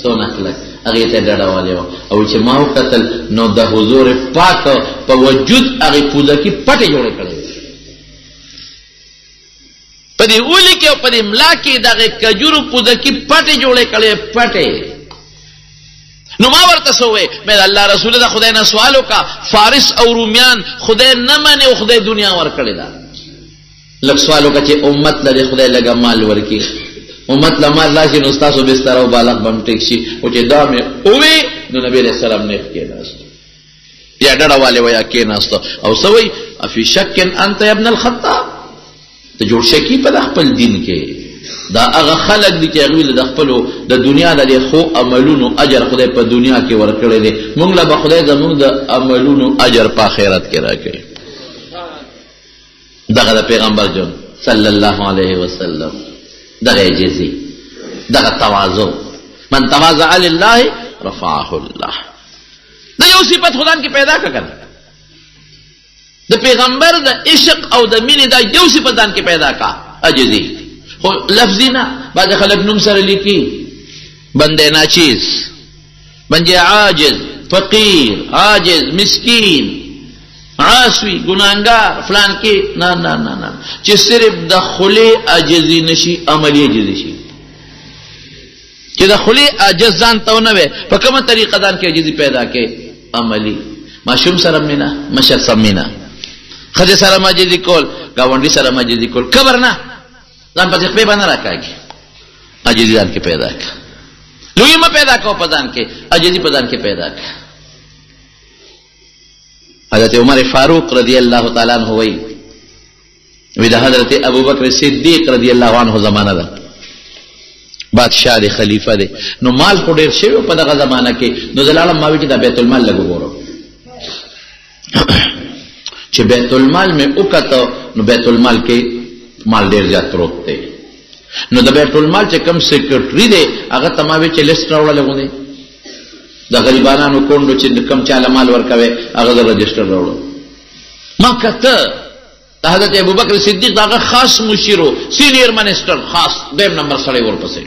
سونا کلک هغه ته ډډواله او چې ما وکتل نو د حضور پاک په وجود هغه پوزه کې پټه جوړه کړې پدې اولی کې او پدې ملا کې دغه کجورو پوزه کې پټه جوړه کړې پټه نو ما ورته سوې مې الله رسول الله خدای نه سوالو کا فارس او رومیان خدای نه مانه او خدای دنیا ور کړی دا لک سوالو کا چې امت له خدای لګا مال ورکی امت له مال راشي نو تاسو به ستاره او بالغ بم ټیک شي او چې دا مې اوې نو نبی رسول الله نه کېناست یا ډډواله ویا کېناست او سوې افي شک انت ابن الخطاب ته جوړ شکی په خپل دین کې دا هغه خلق دي چې هغه د خپل د دنیا د خو عملونو اجر خدای په دنیا کې ورکړي دي موږ له خدای زموږ د عملونو اجر په آخرت کې راکړي دغه د پیغمبر جون صلی الله علیه وسلم دغه جزي دغه تواضع من تواضع لله رفعه الله دا یو صفت خدای کې پیدا کړه د پیغمبر د عشق او د مینې دا یو صفت ځان کې پیدا کا عجزي خو لفظی نه بعد خلق نوم سره لیکي بندے ناچیز بندے عاجز فقیر عاجز مسکین عاصوی گناہگار فلان کې نه نه نه نه چې صرف د خلی عاجزی نشي عملی عاجزی شي چې د خلی عاجز ځان ته نه وي په کومه طریقه ځان کې عاجزی پیدا کې عملی ماشوم سره مینا مشر سره مینا خځه سره عاجزی کول گاونډي سره عاجزی کول خبر نه ځان په خپل باندې راکاږي عاجزی ځان کې پیدا کړه لوی ما پیدا کو په ځان کې عاجزی په ځان کې پیدا کړه حضرت عمر فاروق رضی الله تعالی عنہ وی دا حضرت ابوبکر صدیق رضی الله عنه زمانہ ده بادشاہ دی خلیفہ دی نو مال کو ډیر شوی په دغه زمانہ کې نو زلالم ماوی چې د بیت المال لګو ګورو چې بیت المال مې وکړه نو بیت المال کې مال ډیر زیات پروت دی. نو د بیت المال چې کوم سیکرټری دی هغه تمامه چې لیست راوړل غوډي د غریبانو کونډو چې کوم چاله مال ورکوي هغه د رجستر راوړل. ما کته حضرت ابوبکر صدیق داغه خاص مشیرو سینئر منسٹر خاص دیم نمبر سړی ورپسې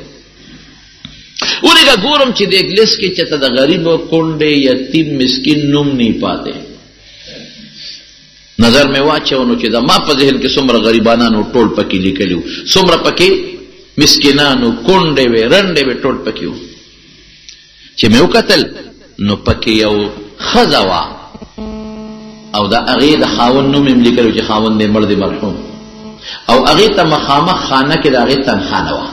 ورګه ګورم چې د انګلیس کې چې د غریب کونډې یتیم مسکین نوم نه پاتې. نظر مې واچونو چې دا ما په ذهن کې څومره غریبانو ټول پکې لیکلو څومره پکې مسکینانو کونډې وې رنډې وې ټول پکې و. چې مې وکتل نو پکې یو ښځه وه او دا هغې د خاوند نوم یې لیکلو چې خاوند یې مړ دی مرحوم او هغې ته مخامخ خانه کې د هغې تنخوا نه وه.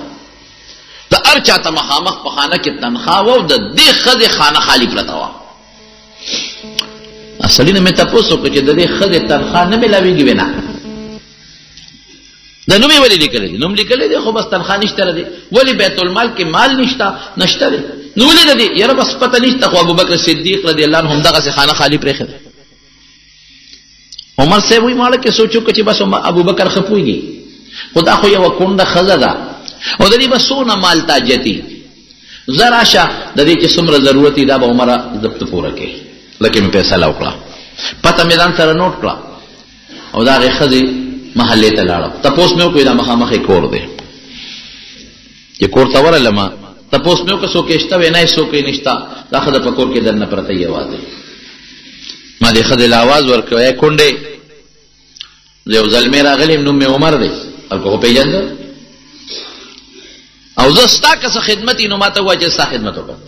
د هر چا ته مخامخ په خانه کې تنخوا وه او د دې ښځې خانه خالي پرته وه. سړي نه مې تپوس وکړو چې د دې ښځې تنخوا نه میلاوېږي وې نه د نوم یې ولې لیکلی دی؟ نوم لیکلی دی خو بس تنخوا نشته دی. ولې بیت المال کې مال نشته دی نو ولې د دې یاره بس پته نشته خو ابوبکر صدیق رضی الله عنه همدغسې خانه خالي پرېښې ده. عمر صاحب وایي ماړه کې سوچ وکړه چې بس ابوبکر ښه پوهېږي خو دا خو یوه کونډه ښځه ده او د دې به څونه مال تاجتي زه راشه د دې چې څومره ضرورت دا به عمره ضبط پوره کړي. لکه مې فیصله وکړه پته مې ځان سره نوټ کړه او د هغې ښځې محلې ته لاړم. تپوس مې وکړو دا مخامخې کور دی چې کور ته ورغلم تپوس مې وکړه څوک یې شته وی نه څوک یې نشته دا ښځه په کور کې دننه پرته یوازې. ما دې ښځې له اواز ورکړو ای کونډې یو زلمی راغلی نوم مې عمر دی خلکو خو پېژنده او زه ستا که څه خدمت وي نو ما ته ووایه چې ستا خدمت وکړم.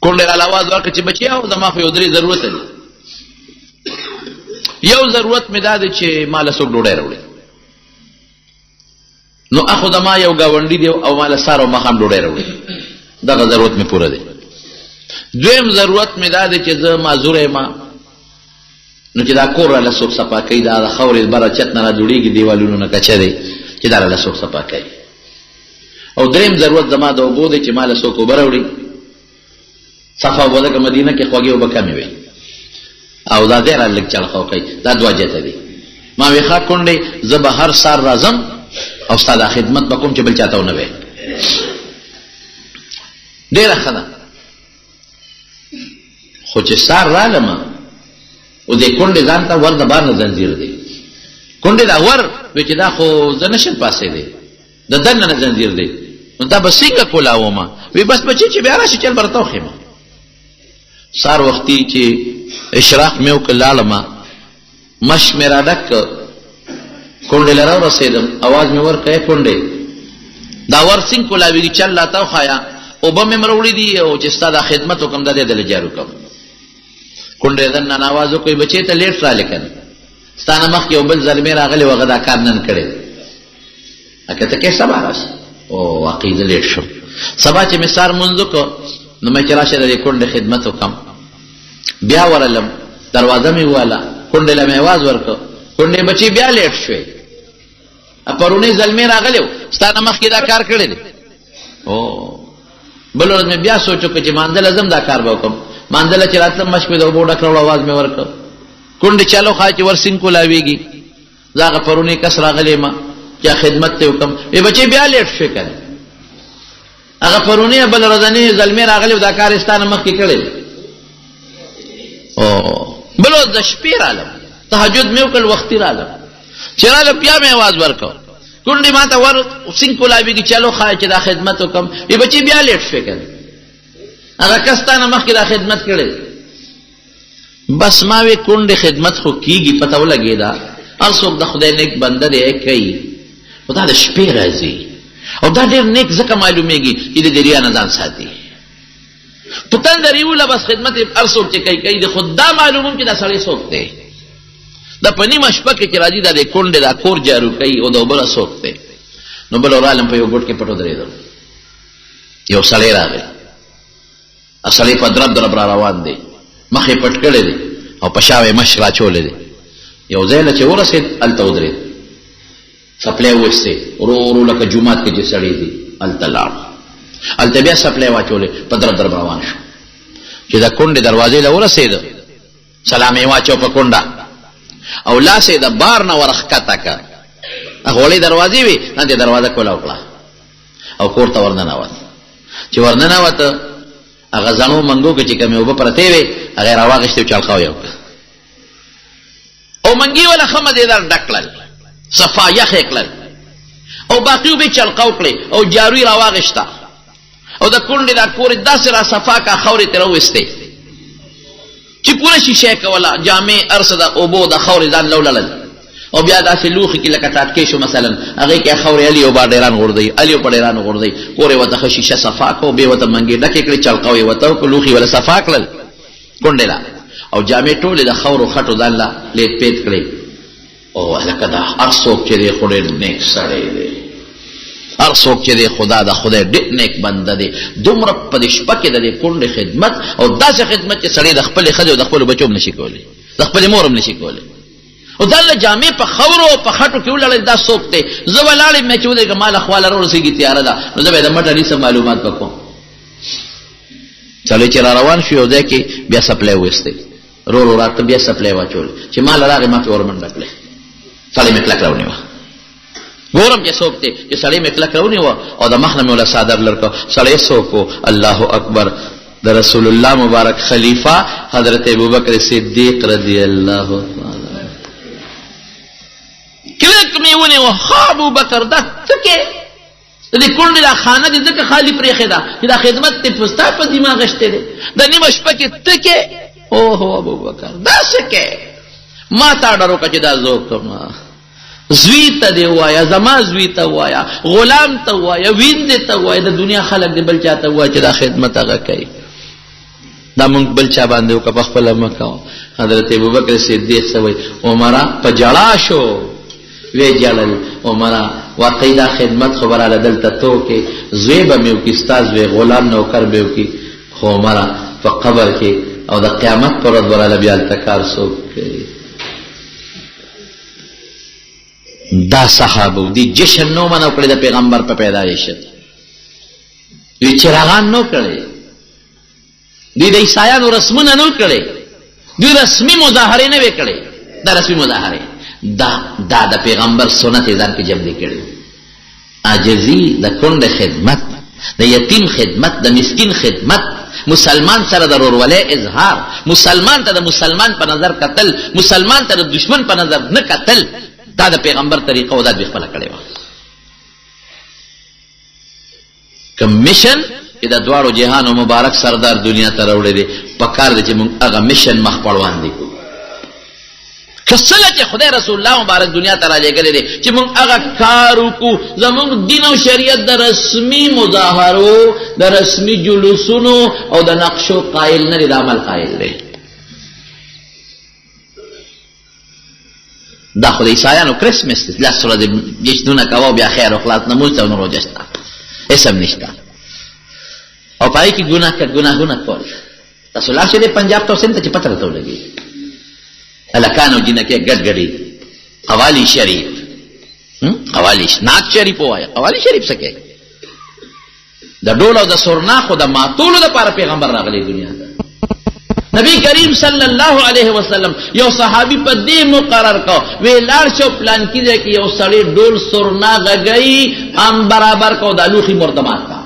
کونډې راله اواز ورکړه چې بچیاو زما خو یو درې ضرورت دی. یو ضرورت مې دا دی چې ما له څوک ډوډۍ راوړي نو اخو زما یو ګاونډي دی او ما له سهار او ماښام ډوډۍ راوړي دغه ضرورت مې پوره دی. دویم ضرورت مې دا دی چې زه معذور یم نو چې دا کور راله څوک صفا کوي دا د خاورې بره چت نه را جوړېږي دیوالونو نه کچه دی چې دا راله څوک صفا کوي. او دریم ضرورت زما د اوبو دی چې ما له څوک اوبه راوړي صفا اوبه ځکه مدینه کې خوږې اوبه کمې وي او دا دی را لږ چړخه کوي دا دوه جته دی. ما وی ښه کونډې زه به هر سهار راځم او ستا دا خدمت به کوم چې بل چاته ونه وی. ډېره ښه ده خو چې سهار رالم او دې کونډې ځان ته ور د بار نه زنځیر دی. کونډې دا ور وی چې دا خو زه نشم پاسېدی د دننه نه زنځیر دی نو دا به څنګه کولاومه وی بس بچی چې بیا راشي چل به راته وښیم. سهار وختي چې اشراق مې وکړ لاړمه مش مې را ډک کونډې له راورسېدم اواز مې ورکړی کونډې دا ور څنګه کولاوېږي چل راته وښایه اوبه مې مروړي دي او چې ستا دا خدمت وکړم دا دې دله جارو کوم. کونډې دننه اواز وکړي بچی ته لیټ رالی که نه ستا نه مخکې یو بل زلمی راغلی و هغه دا کار نن کړی که ته کې سبا راشي او واقعي زه لیټ شم. سبا چې مې سهار مونځ وکړو نو مې چې راشه د دې کونډې خدمت وکړم بیا ورلم دروازه مې وواله کونډې له مې اواز ورکړ کونډې بچي بیا لیټ شوې پرونی زلمی راغلی و ستا نه مخکې دا کار کړی دی. او بل ورځ مې بیا سوچ وکړ چې مانځله ځم دا کار به وکړم. مانځله چې راتلم مشک مې د اوبو ډک راوړو اواز مې ورکړ کونډې چالو ښایه چې ورسینګ کولاوېږي زه هغه پرونی کس راغلی یم چې خدمت ته وکړم وی بچی بیا لیټ شوې که نه هغه پرونی بل ورځنی زلمی راغلی و دا کار یې ستا نه مخکې کړی دی. بل ورځ د شپې رالم تهجد مې وکړل وختي رالم چې رالم بیا مې اواز ورکړ کونډې ما ته ور سینګ کولاوېږي چلو ښایه چې دا خدمت وکړم وی بچی بیا لیټ شوې که نه هغه کس تا نه مخکې دا خدمت کړی. بس ما وی کونډې خدمت خو کېږي پته ولګېده هر څوک د خدای نیک بنده دی کوي خو دا د شپې راځي او دا ډېر نیک ځکه معلومېږي چې د دریا نه ځان ساتي په تنده ریوله بس خدمت هر څوک چې کوي د خود دا معلوموم چې دا سړی څوک دی دا په نیمه شپه کې چې راځي دا د کونډې دا کور جارو کوي او د اوبله څوک دی. نو بل ورالم په یو ګوټ کې پټ ودرېدم یو سړی راغی سړی په درب درب را روان دی مخ یې پټ کړی دی او په شا یې مش راچولی دی. یو ځای له چې ورسېد هلته ودرېد سپلی وویستې ورو ورو لکه جومات کې چې سړی دي هلته لاړ هلته بیا سپلی واچولې په درب درب روان شو. چې د کونډې دروازې له ورسېده سلام یې واچو په کونډه او لاس یې د بار نه ورښکته که هغه وړې دروازې وې نه دې دروازه کوله وکړه او کور ته ورننوت چې ورننوته هغه زڼو منګو کې چې کومې اوبه پرتې وې هغه یې راواغېستې او چلقاو یې وکړه او منګي ولا ښه مزېدار ډک کړل صفا یخې کړل او باقي اوبې چلقاو کړې او جارو یې راواغېسته او د کونډې دا کور یې داسې را صفا کا خاورې ترې راوویستې چې پوره شیشه یې کوله جامې هر څه د اوبو د خاورې ځان لولړل او بیا داسې لوښي کې لکه ټاټکې شو مثلا هغې کې خاورې علي او با ډېران غورځوي علي او په ډېرانو غورځوي کور یې ورته ښه شیشه صفا کړو بیا ورته منګې ډکې کړې چلقاو یې ورته وکړو لوښي ولا صفا کړل کونډې له او جامې ټولې د خاورو خټو ځان له لیت پیت کړې او هلکه دا هر څوک چې دی خو ډېر نیک سړی دی هر څوک چې دی خدا د خدای ډېر نیک بنده دی دومره په دې شپه کې د دې کونډې خدمت او داسې خدمت چې سړی د خپلې ښځې او د خپلو بچو هم نشي کولی د خپلې مور هم نشي کولی او دا له جامې په خاورو او په خټو کې ولاړل دا څوک دی زه به لاړم مې چې ودرېږم ما له خواله راورسېږي تیاره ده نو زه به یې د مټ علي څه معلومات به کوم سړی چې را روان شو یو ځای کې بیا سپلی وویستی رو رو راته بیا سپلی واچول چې ما له راغې ما پې ورمنډه کړې سړی مې کلک راونیوه ګورم چې څوک دی چې سړی مې کلک راونیوه او د مخ نه مې وله څادر لر کړه سړی څوک و الله اکبر د رسول الله مبارک خلیفه حضرت ابوبکر صدیق رضی الله تعالی کلک مې ونیوه ښه ابوبکر دا څه کې د دې کونډې دا خانه دې ځکه خالي پرېښې ده چې دا خدمت دې په ستا په دماغ غشتې دی د نیمه شپه کې ته کې اوهو ابوبکر دا څه کې ما تا ډر وکړه چې دا زه وکړم زوی ته دې ووایه زما زوی ته ووایه غلام ته ووایه ویندې ته ووایه د دنیا خلک دې بل چا ته ووایه چې دا خدمت هغه کوي دا مونږ بل چا باندې وکړه په خپله مه کوه حضرت ابوبکر صدیق څه وایي عمره په ژړا شو وی جړل عمره واقعي دا خدمت خو براله دلته تو کې زوی به مې وکړي ستا زوی غلام نوکر به وکړي خو عمره په قبر کې او د قیامت پر ورځ براله بیا هلته کار څوک کوي دا صحابه دی جشن نو منو کړی د پیغمبر په پیدایش دوی چراغان نو کړی دوی د عیسایانو رسمونه نو کړی دوی رسمي مظاهرې نه وې کړی دا رسمي مظاهرې دا د پیغمبر سنت ځان کې جمع کړي عاجزي د کونډې خدمت د یتیم خدمت د مسکین خدمت مسلمان سره د ورورولۍ اظهار مسلمان ته د مسلمان په نظر قتل مسلمان ته د دشمن په نظر نه قتل دا د پیغمبر طریقه او دا د خپل کړي و کمیشن چې د دواړو جهان مبارک سردار دنیا ته راوړي دي پکار دي چې موږ هغه میشن مخ پړوان دي کسله چې خدای رسول الله مبارک دنیا ته را لېږلی دی چې موږ هغه کار وکړو زموږ دین او شریعت د رسمي مظاهرو د رسمي جلوسونو او د نقشو قایل نه دی د عمل قایل دی دا خو د عیسایانو کرسمس دی لس ورځې جشنونه کوه بیا خیر و خلاص نمونځ ته نو روژه شته اسم نشته او په هغې کې ګناهونه کول تاسو لاړ شئ پنجاب ته او سند ته چې پته راته ولګي هلکانو جنکې ګډ ګډې قوالی شریف قوالی نعت شریف ووایه قوالی شریف څه کوي د ډول او د سورناخو د ماتولو دپاره پیغمبر راغلی دنیا ته نبی کریم صلی الله علیه وسلم یو صحابي په دې مقرر کو وی لاړ شو پلان کې دی کې یو سړی ډول سورنا غږی ام برابر کو د لوخي مرتبات کا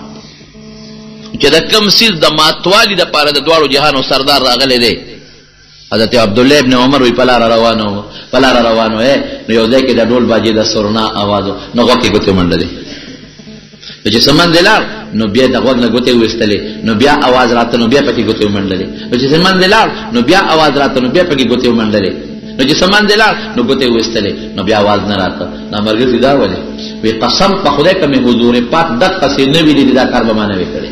چې د کم سیز د ماتوالي دپاره د دواړو جهانو سردار راغلی دی حضرت عبدالله ابن عمر وی پلار روانو نو یو ځای کې د ډول باجې د سورنا आवाजو نو غوږ کې ګوتې منډلې چې سمند لاړ نو بیا د غوږ نه ګوتې وېستلې نو بیا आवाज راته نو بیا پکې ګوتې منډلې چې سمند لاړ نو بیا आवाज راته نو بیا پکې ګوتې منډلې نو چې سمند لاړ نو ګوتې وېستلې نو بیا आवाज نه راته نو مرګ دا ولې وی قسم په خدای کمه حضور پاک دغه څه نه ویلې دا کار به ما نه وکړي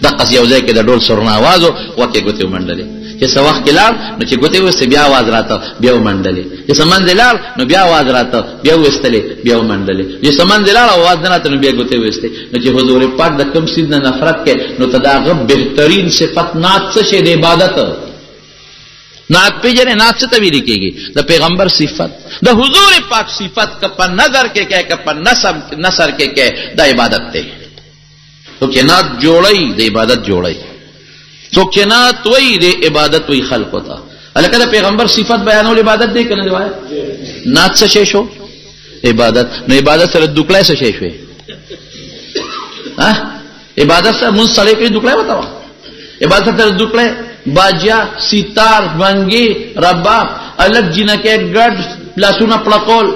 دغه یو ځای کې د ډول سورنا आवाजو وکه ګوتې منډلې چې څه وخت کې لاړ نو چې ګوتې وېستې بیا आवाज راته بیا ومنډلې چې سمند لاړ نو بیا आवाज راته بیا وېستلې بیا ومنډلې چې سمند لاړ आवाज نه راته نو بیا ګوتې وېستې نو چې حضور پاک د کوم سیز نه نفرت کې نو تداغه بهترین صفت نعت څه شی د عبادت نعت پیژنې نعت څه ته ویل کېږي د پیغمبر صفت د حضور پاک صفت که په نظر کې کې که په نثر کې کې د عبادت دی تو کې نعت جوړی د عبادت جوړی څوک چې نعت وایي د عبادت وایي خلقو ته. هلکه د پیغمبر صفت بیانول عبادت دی که نه دی؟ وایه نعت څه شی شو؟ عبادت. نو عبادت سره دوکړی څه شی شوی؟ عبادت سره مونځ سړی کوي دوکړی ورته وایه. عبادت سره دوکړی باجیا سیتار بنګي رباب الک جنکه ګډ لاسونه پړکول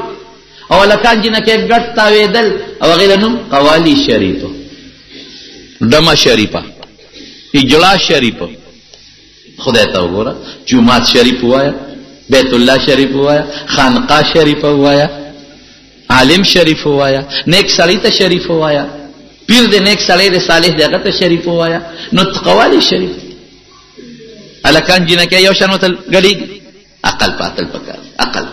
او الکان جنکه ګډ تاویدل او غیره نوم قوالی شریفه دمه شریفه اجلا شریفه. خدای ته وګوره جمعات شریف وایا بیت الله شریف وایا خانقاه شریف وایا عالم شریف وایا نیک سړی ته شریف وایا پیر دې نیک سړی دې صالح دې هغه ته شریف وایا. نو قوالی شریف الکان جنکه یو شان وتل غړي عقل پاتل پکار عقل.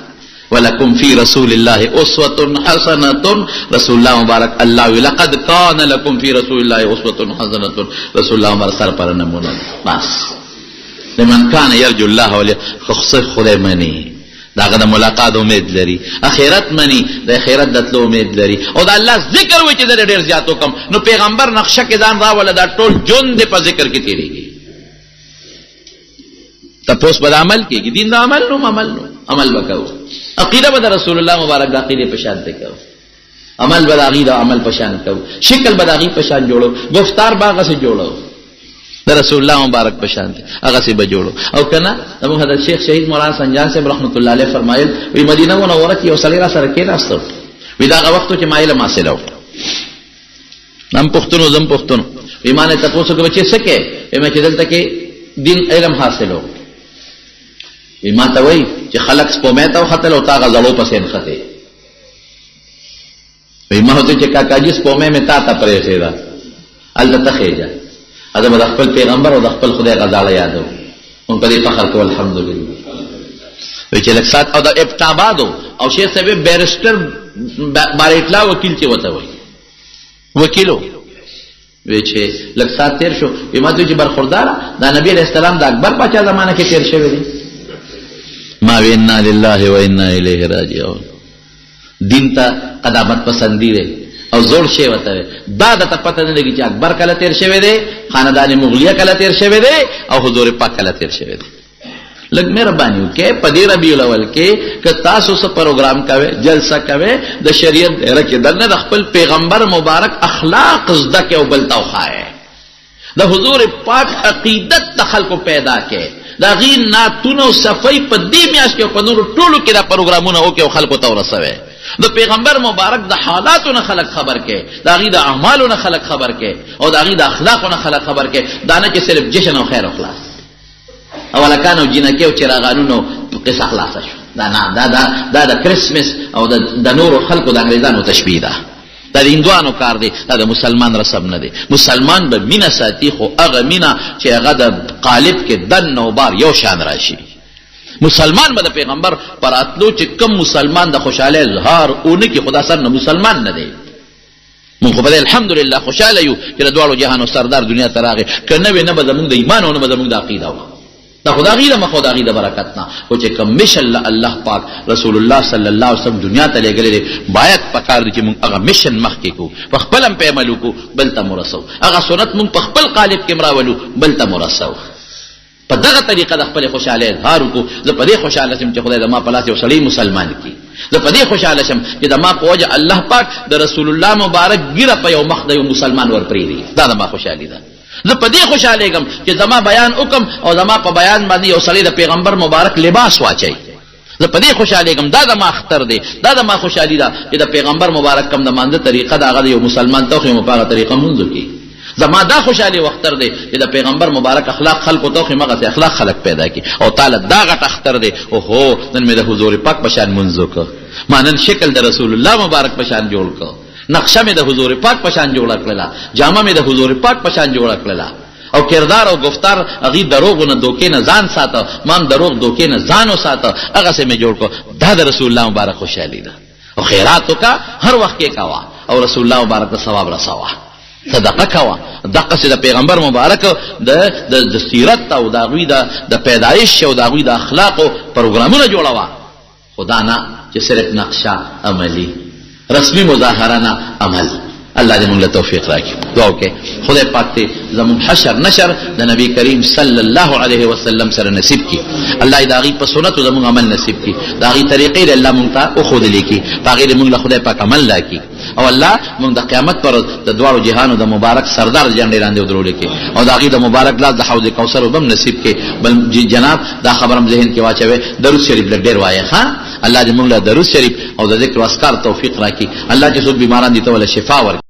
ولکم فی رسول الله اسوه حسنه. رسول الله مبارک الله لقد کان لکم فی رسول الله اسوه حسنه. رسول الله مبارک سر پر نمونه بس لمن کان یرجو الله ولی خص خدای منی داغه د ملاقات امید لري اخرت منی د اخرت دتلو امید لري او د الله ذکر وای چې د ډیر زیاتو کم. نو پیغمبر نقشه کې ځان راول دا ټول جون د په ذکر کې تیریږي. تپوس بد عمل کېږي دین د عمل نو عمل وکاو. عقیده بد رسول الله مبارک د عقیده په شان وکاو. عمل بد عقیده عمل په شان وکاو. شکل بد عقیده په شان جوړو. گفتار باغه سے جوړو د رسول الله مبارک په شان هغه سے به جوړو. او کنه د حضرت شیخ شهید مولانا سنجان صاحب رحمت الله علیه فرمایل وی مدینه منوره کې یو سړی را سره کې راستو وی دا وختو چې مایل ماسلو نام پښتنو زم پښتنو ایمان ته تاسو کې چې سکه ایمه چې دلته کې دین علم حاصلو. ما ته وای چې خلق سپومه ته خطل او تا غزلو پسین خته وای ما ته چې کاکاجی سپومه می تا ته پرې سیدا ال ته خېجا اده د خپل پیغمبر او د خپل خدای غزاله یادو اون په دې فخر کو الحمدلله. وای چې لک سات او د ابتابادو او شیخ صاحب بیرسټر باریټلا وکیل چې وته وای وکیلو وی چې لک سات تیر شو وای ما ته چې برخوردار دا نبی علیہ السلام د اکبر پاچا زمانہ کې تیر شوی دی. ما وینا لله و انا الیه راجعون. دین ته قدامت پسندی دی او زور شی وته دا د پته نه لګی چې اکبر کله تیر شوی دی خاندان مغلیه کله تیر شوی دی او حضور پاک کله تیر شوی دی. لګ مهرباني وکړه په دې ربیع الاول کې ک تاسو څه پروګرام کوي جلسه کوي د شریعت رکه دنه د خپل پیغمبر مبارک اخلاق زده کې او بلتاو خای د حضور پاک عقیدت د خلکو پیدا کې دا غین ناتونو صفای په دې میاش کې په نور ټولو کې دا پروګرامونه او کې خلکو ته ورسوي. د پیغمبر مبارک د حالاتونو خلق خبر کې دا غي د اعمالونو خلق خبر کې او دا غي د اخلاقونو خلق خبر کې دا نه چې صرف جشن او خیر او خلاص او لکانو جنکه او چراغانونو قصه خلاص شو. دا نه دا د کریسمس او د نور خلقو د انګریزانو تشبیه ده. دا د هندوانو کار دی دا د مسلمان رسم نه دی. مسلمان به مینا ساتي خو هغه مینا چې هغه د قالب کې دن او بار یو شان راشي. مسلمان به د پیغمبر پر اتلو چې کم مسلمان د خوشاله اظهار اونې کې خدا سره مسلمان نه دی. مونږ په الحمدلله خوشاله یو چې د دوالو جهانو سردار دنیا ته راغی کنه نه به زمونږ د ایمان او نه به زمونږ د عقیده و دا خدا غیره مخ خدا غیره برکت نه او چې کم مشن الله پاک رسول الله صلی الله علیه وسلم دنیا ته لګلې باید پکار دي چې مونږ هغه مشن مخ کې کو په خپل هم په عملو کو بل ته مرسو هغه سنت مونږ په خپل قالب کې مراولو بل ته مرسو په دغه طریقه د خپل خوشاله اظهار کو زه په دې خوشاله شم چې خدای د ما په لاس یو سړی مسلمان کی زه په دې خوشاله شم چې د ما په وجه الله پاک د رسول الله مبارک ګیره په یو مخ د یو مسلمان ور پری دی دا د ما خوشالي ده. زه په دې خوشاله ګم چې زما بیان وکم او زما په بیان باندې یو سړی د پیغمبر مبارک لباس واچي. زه په دې خوشاله ګم دا د ما اختر دی دا د ما خوشالي ده چې د پیغمبر مبارک کم د مانځه طریقه دا هغه یو مسلمان ته خو په هغه طریقه منځو کی زما دا خوشالي وختر دی چې د پیغمبر مبارک اخلاق خلقو ته خو مغه اخلاق خلق پیدا کی او تعالی دا غټ اختر دی او هو نن مې د حضور پاک بشان منځو کو مانن شکل د رسول الله مبارک بشان جوړ کو نقشه مې د حضور پاک پشان جوړ کړلا جامه مې د حضور پاک پشان جوړ کړلا او کردار او گفتار اغي دروغ نه دوکې نه ځان ساته مان دروغ دوکې نه ځانو ساته هغه سه مې جوړ کو دا د رسول الله مبارک خوشالي ده او خیراتو کا هر وخت کې کاوه او رسول الله مبارک ته ثواب رسوا صدقه کوا دغه چې د پیغمبر مبارک د سیرت او د غوی د پیدایش او د غوی د اخلاق او پروګرامونه جوړوا خدا نه چې صرف نقشه عملی رسمي مظاهره نه عمل الله دې موږ له توفیق راکړي. دعا وکړئ خدای پاک دې زموږ حشر نشر د نبی کریم صلی الله علیه وسلم سره نصیب کړي. الله دې د هغې په سنتو زموږ عمل نصیب کړي. د هغې طریقې دې الله موږ ته وښودلې کړي، په هغې دې موږ له خدای پاک عمل راکړي. او الله موږ د قیامت پر د دواړو جهانو د مبارک سردار جنډې لاندې ودرولې کړي، او د هغې د مبارک لاس د حوض کوثر اوبه هم نصیب کړي. بل جناب دا خبر هم ذهن کې واچوئ، درود شریف لږ ډېر وایه. ها الله دې موږ له درود شریف او د ذکر و اذکار توفیق راکړي. الله چې څوک بیماران دي ته وله شفا ورکړي.